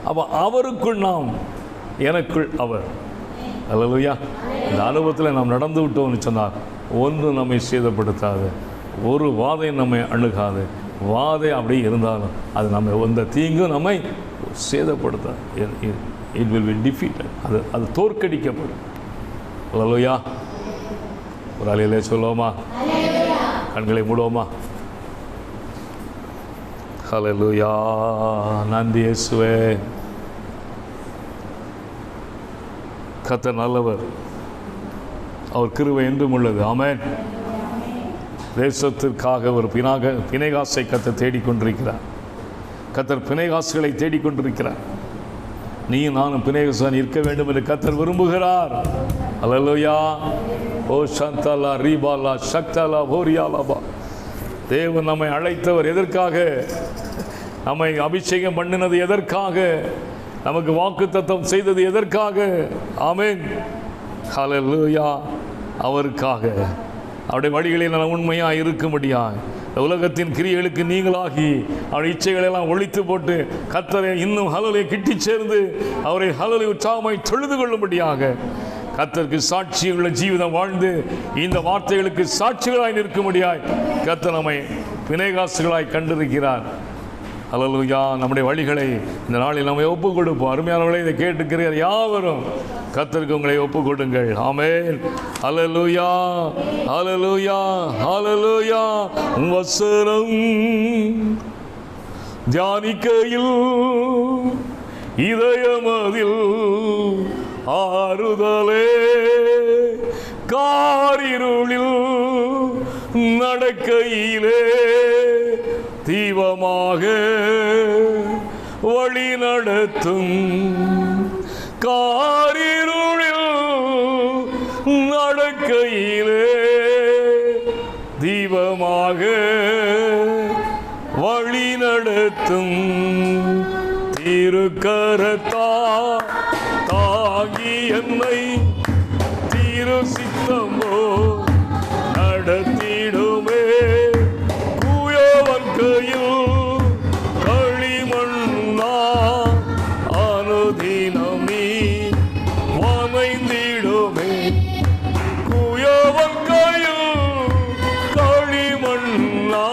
அப்போ அவருக்குள் நாம், எனக்குள் அவர். அல்லேலூயா. இந்த அனுபவத்தில் நாம் நடந்து விட்டோம்னு சொன்னால் ஒன்றும் நம்மை சேதப்படுத்தாது, ஒரு வாதை நம்மை அணுகாது. வாதை அப்படியே இருந்தாலும் அது நம்ம எந்த தீங்கும் நம்மை சேதப்படுத்தாது. It will be defeated. அது தோற்கடிக்கப்படும். அல்லேலூயா. ஒரு அல்லேலூயா சொல்லுவோமா? கண்களை மூடுவோமா? அல்லேலூயா. நன்றி இயேசுவே. கர்த்தர் நல்லவர், அவர் கிருபை என்றும் உள்ளது. ஆமென். தேசத்திற்காக ஒரு பிணைகாசை கர்த்தர் தேடிக்கொண்டிருக்கிறார். கர்த்தர் பிணைகாசுகளை தேடிக்கொண்டிருக்கிறார். நீயும் நானும் பிணைகாசான் இருக்க வேண்டும் என்று கர்த்தர் விரும்புகிறார். அல்லேலூயா. ஓ சந்தாலா ரீபாலா சக்தாலா போரியாலாபா. தேவன் நம்மை அழைத்தவர் எதற்காக? நம்மை அபிஷேகம் பண்ணினது எதற்காக? நமக்கு வாக்குத்தத்தம் செய்தது எதற்காக? ஆமென். ஹல்லேலூயா. அவருக்காக, அவருடைய வழிகளில் நான் உண்மையாக இருக்கும்படியாக, உலகத்தின் கிரியைகளுக்கு நீங்களாகி அவருடைய இச்சைகளெல்லாம் ஒழித்து போட்டு கர்த்தரை இன்னும் ஹல்லேலூயா கிட்டி சேர்ந்து அவரை ஹல்லேலூயா உற்சாகமாய் தொழுது கொள்ளும்படியாக கர்த்தருக்கு சாட்சியுள்ள ஜீவிதம் வாழ்ந்து இந்த வார்த்தைகளுக்கு சாட்சிகளாய் நிற்கும்படியாய் கர்த்தர் நம்மை பிணைகாசுகளாய் கண்டிருக்கிறார். ஹல்லேலூயா. நம்முடைய வழிகளை இந்த நாளில் நம்மை ஒப்புக் கொடுப்போம். அருமையானவர்களை இதை கேட்டுக்கிறீர் யாவரும் கர்த்தருக்கு உங்களை ஒப்புக் கொடுங்கள். ஆமென். ஹல்லேலூயா, ஹல்லேலூயா, ஹல்லேலூயா. வசனம் தியானிக்கையில் இதயமதில் ஆறுதலே, காரிருளில் நடக்கையிலே தீபமாக வழி நடத்தும், காரிருளில் நடக்கையிலே தீபமாக வழி நடத்தும், திருக்கரத்தா தாங்கி என்னை திரு சித்தமோ நடத்திடுமே, குயவன் கையில் களிமண்ணா அனுதினம் நீ வனைந்திடுமே, குயவன் கையில் களிமண்ணா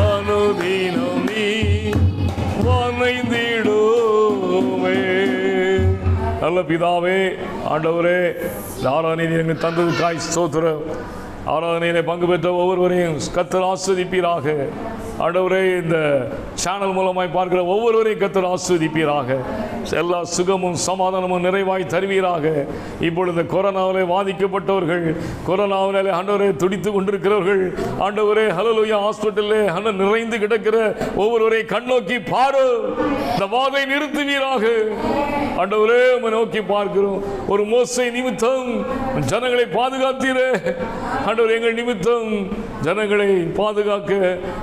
அனுதினம் நீ வனைந்திடுமே. நல்ல பிதாவே, ஆண்டவரே, இந்த ஆராதனையை எங்களுக்கு தந்ததுக்காய் ஸ்தோத்திரம். ஆராதனையிலே பங்கு பெற்ற ஒவ்வொருவரையும் கர்த்தர் ஆஸ்வதிப்பீராக. ஆண்டவரே, இந்த சேனல் மூலமாய் பார்க்கிற ஒவ்வொருவரையும் கர்த்தர் ஆஸ்வதிப்பீராக. எல்லா சுகமும் சமாதானமும் நிறைவாய் தருவீராக. இப்பொழுது கொரோனாவிலே பாதிக்கப்பட்டவர்கள், கொரோனாவிலே ஆண்டவரே துடித்து கொண்டிருக்கிறவர்கள், ஆண்டவரே ஹல்லேலூயா ஹாஸ்பிட்டலிலே நிறைந்து கிடக்கிற ஒவ்வொருவரை கண்ணோக்கி பாரு, இந்த வாதை நிறுத்துவீராக. ஆண்டவரே, உம்மை நோக்கி பார்க்கிறோம். ஒரு மோசே நிமித்தம் ஜனங்களை பாதுகாத்தீரே, ஆண்டவர் எங்கள் நிமித்தம் ஜனங்களை பாதுகாக்க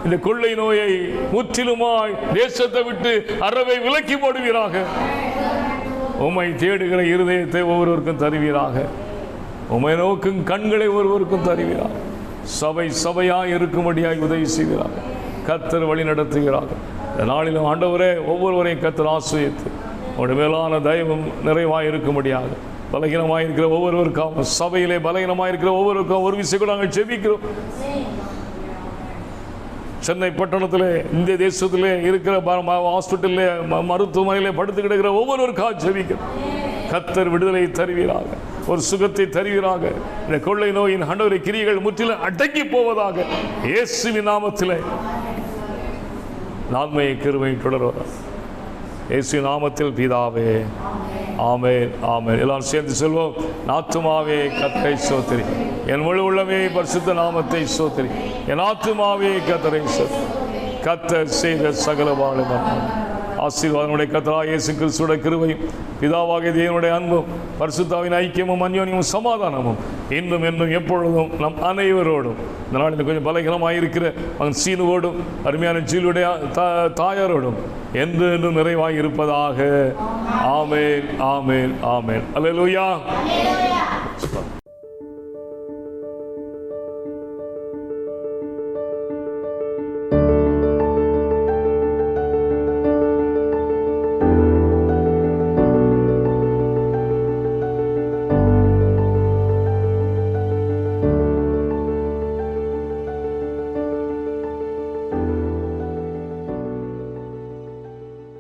இந்த கொள்ளை நோயை முற்றிலுமாய் தேசத்தை விட்டு அறவை விலக்கி போடுவீராக. உம்மை தேடுகிற இருதயத்தை ஒவ்வொருவருக்கும் தருவீராக. உம்மை நோக்கும் கண்களை ஒருவருக்கும் தருவீராக. சபை சபையாய் இருக்கும்படியாய் உதவி செய்கிறார். கர்த்தர் வழி நடத்துகிறார். இந்த நாளிலும் ஆண்டவரே ஒவ்வொருவரையும் கர்த்தர் ஆசீர்வதித்து உம்முடைய மேலான தயவும் நிறைவாய் இருக்கும்படியாக பலகீனமாக இருக்கிற ஒவ்வொருவருக்கும், சபையிலே பலகீனமாக இருக்கிற ஒவ்வொருவருக்கும் ஒரு விஷயம் கூட நாங்கள் ஜெபிக்கிறோம். சென்னை பட்டணத்திலே, இந்திய தேசத்திலே இருக்கிற ஹாஸ்பிட்டலிலே, மருத்துவமனையிலே படுத்து கிடக்கிற ஒவ்வொருவருக்காக ஜெபிக்கிறோம். கர்த்தர் விடுதலை தருவீராக, ஒரு சுகத்தை தருவீராக. இந்த கொள்ளை நோயின் ஆண்டவருடைய கிரியைகள் முற்றிலும் அடங்கி போவதாக இயேசுவின் நாமத்திலே. நன்மையை கிருபை தொடர்வதாக இயேசு நாமத்தில் பிதாவே, ஆமென், ஆமென். எல்லாரும் சேர்ந்து சொல்வோம். ஆத்துமாவே கர்த்தரை ஸ்தோத்திரி, என் முழு உள்ளமே பரிசுத்த நாமத்தை ஸ்தோத்திரி, என் ஆத்துமாவே கர்த்தரை ஸ்தோத்திரி. கர்த்தர் செய்த சகல வாழும் ஆசீர்வாதனுடைய கர்த்தராகிய இயேசு கிறிஸ்துவின் கிருபையும் பிதாவாகிய தேவனுடைய அன்பும் பரிசுத்தாவின் ஐக்கியமும் அந்யோன்யமும் சமாதானமும் இன்றும் என்றும் எப்பொழுதும் நம் அனைவரோடும், இந்த நாளில் கொஞ்சம் பலகீனமாக இருக்கிற மகன் சீனுவோடும் அருமையான ஜீலுடைய தாயாரோடும் என்று என்றும் நிறைவாக இருப்பதாக. ஆமென், ஆமென், ஆமென். அல்லேலூயா.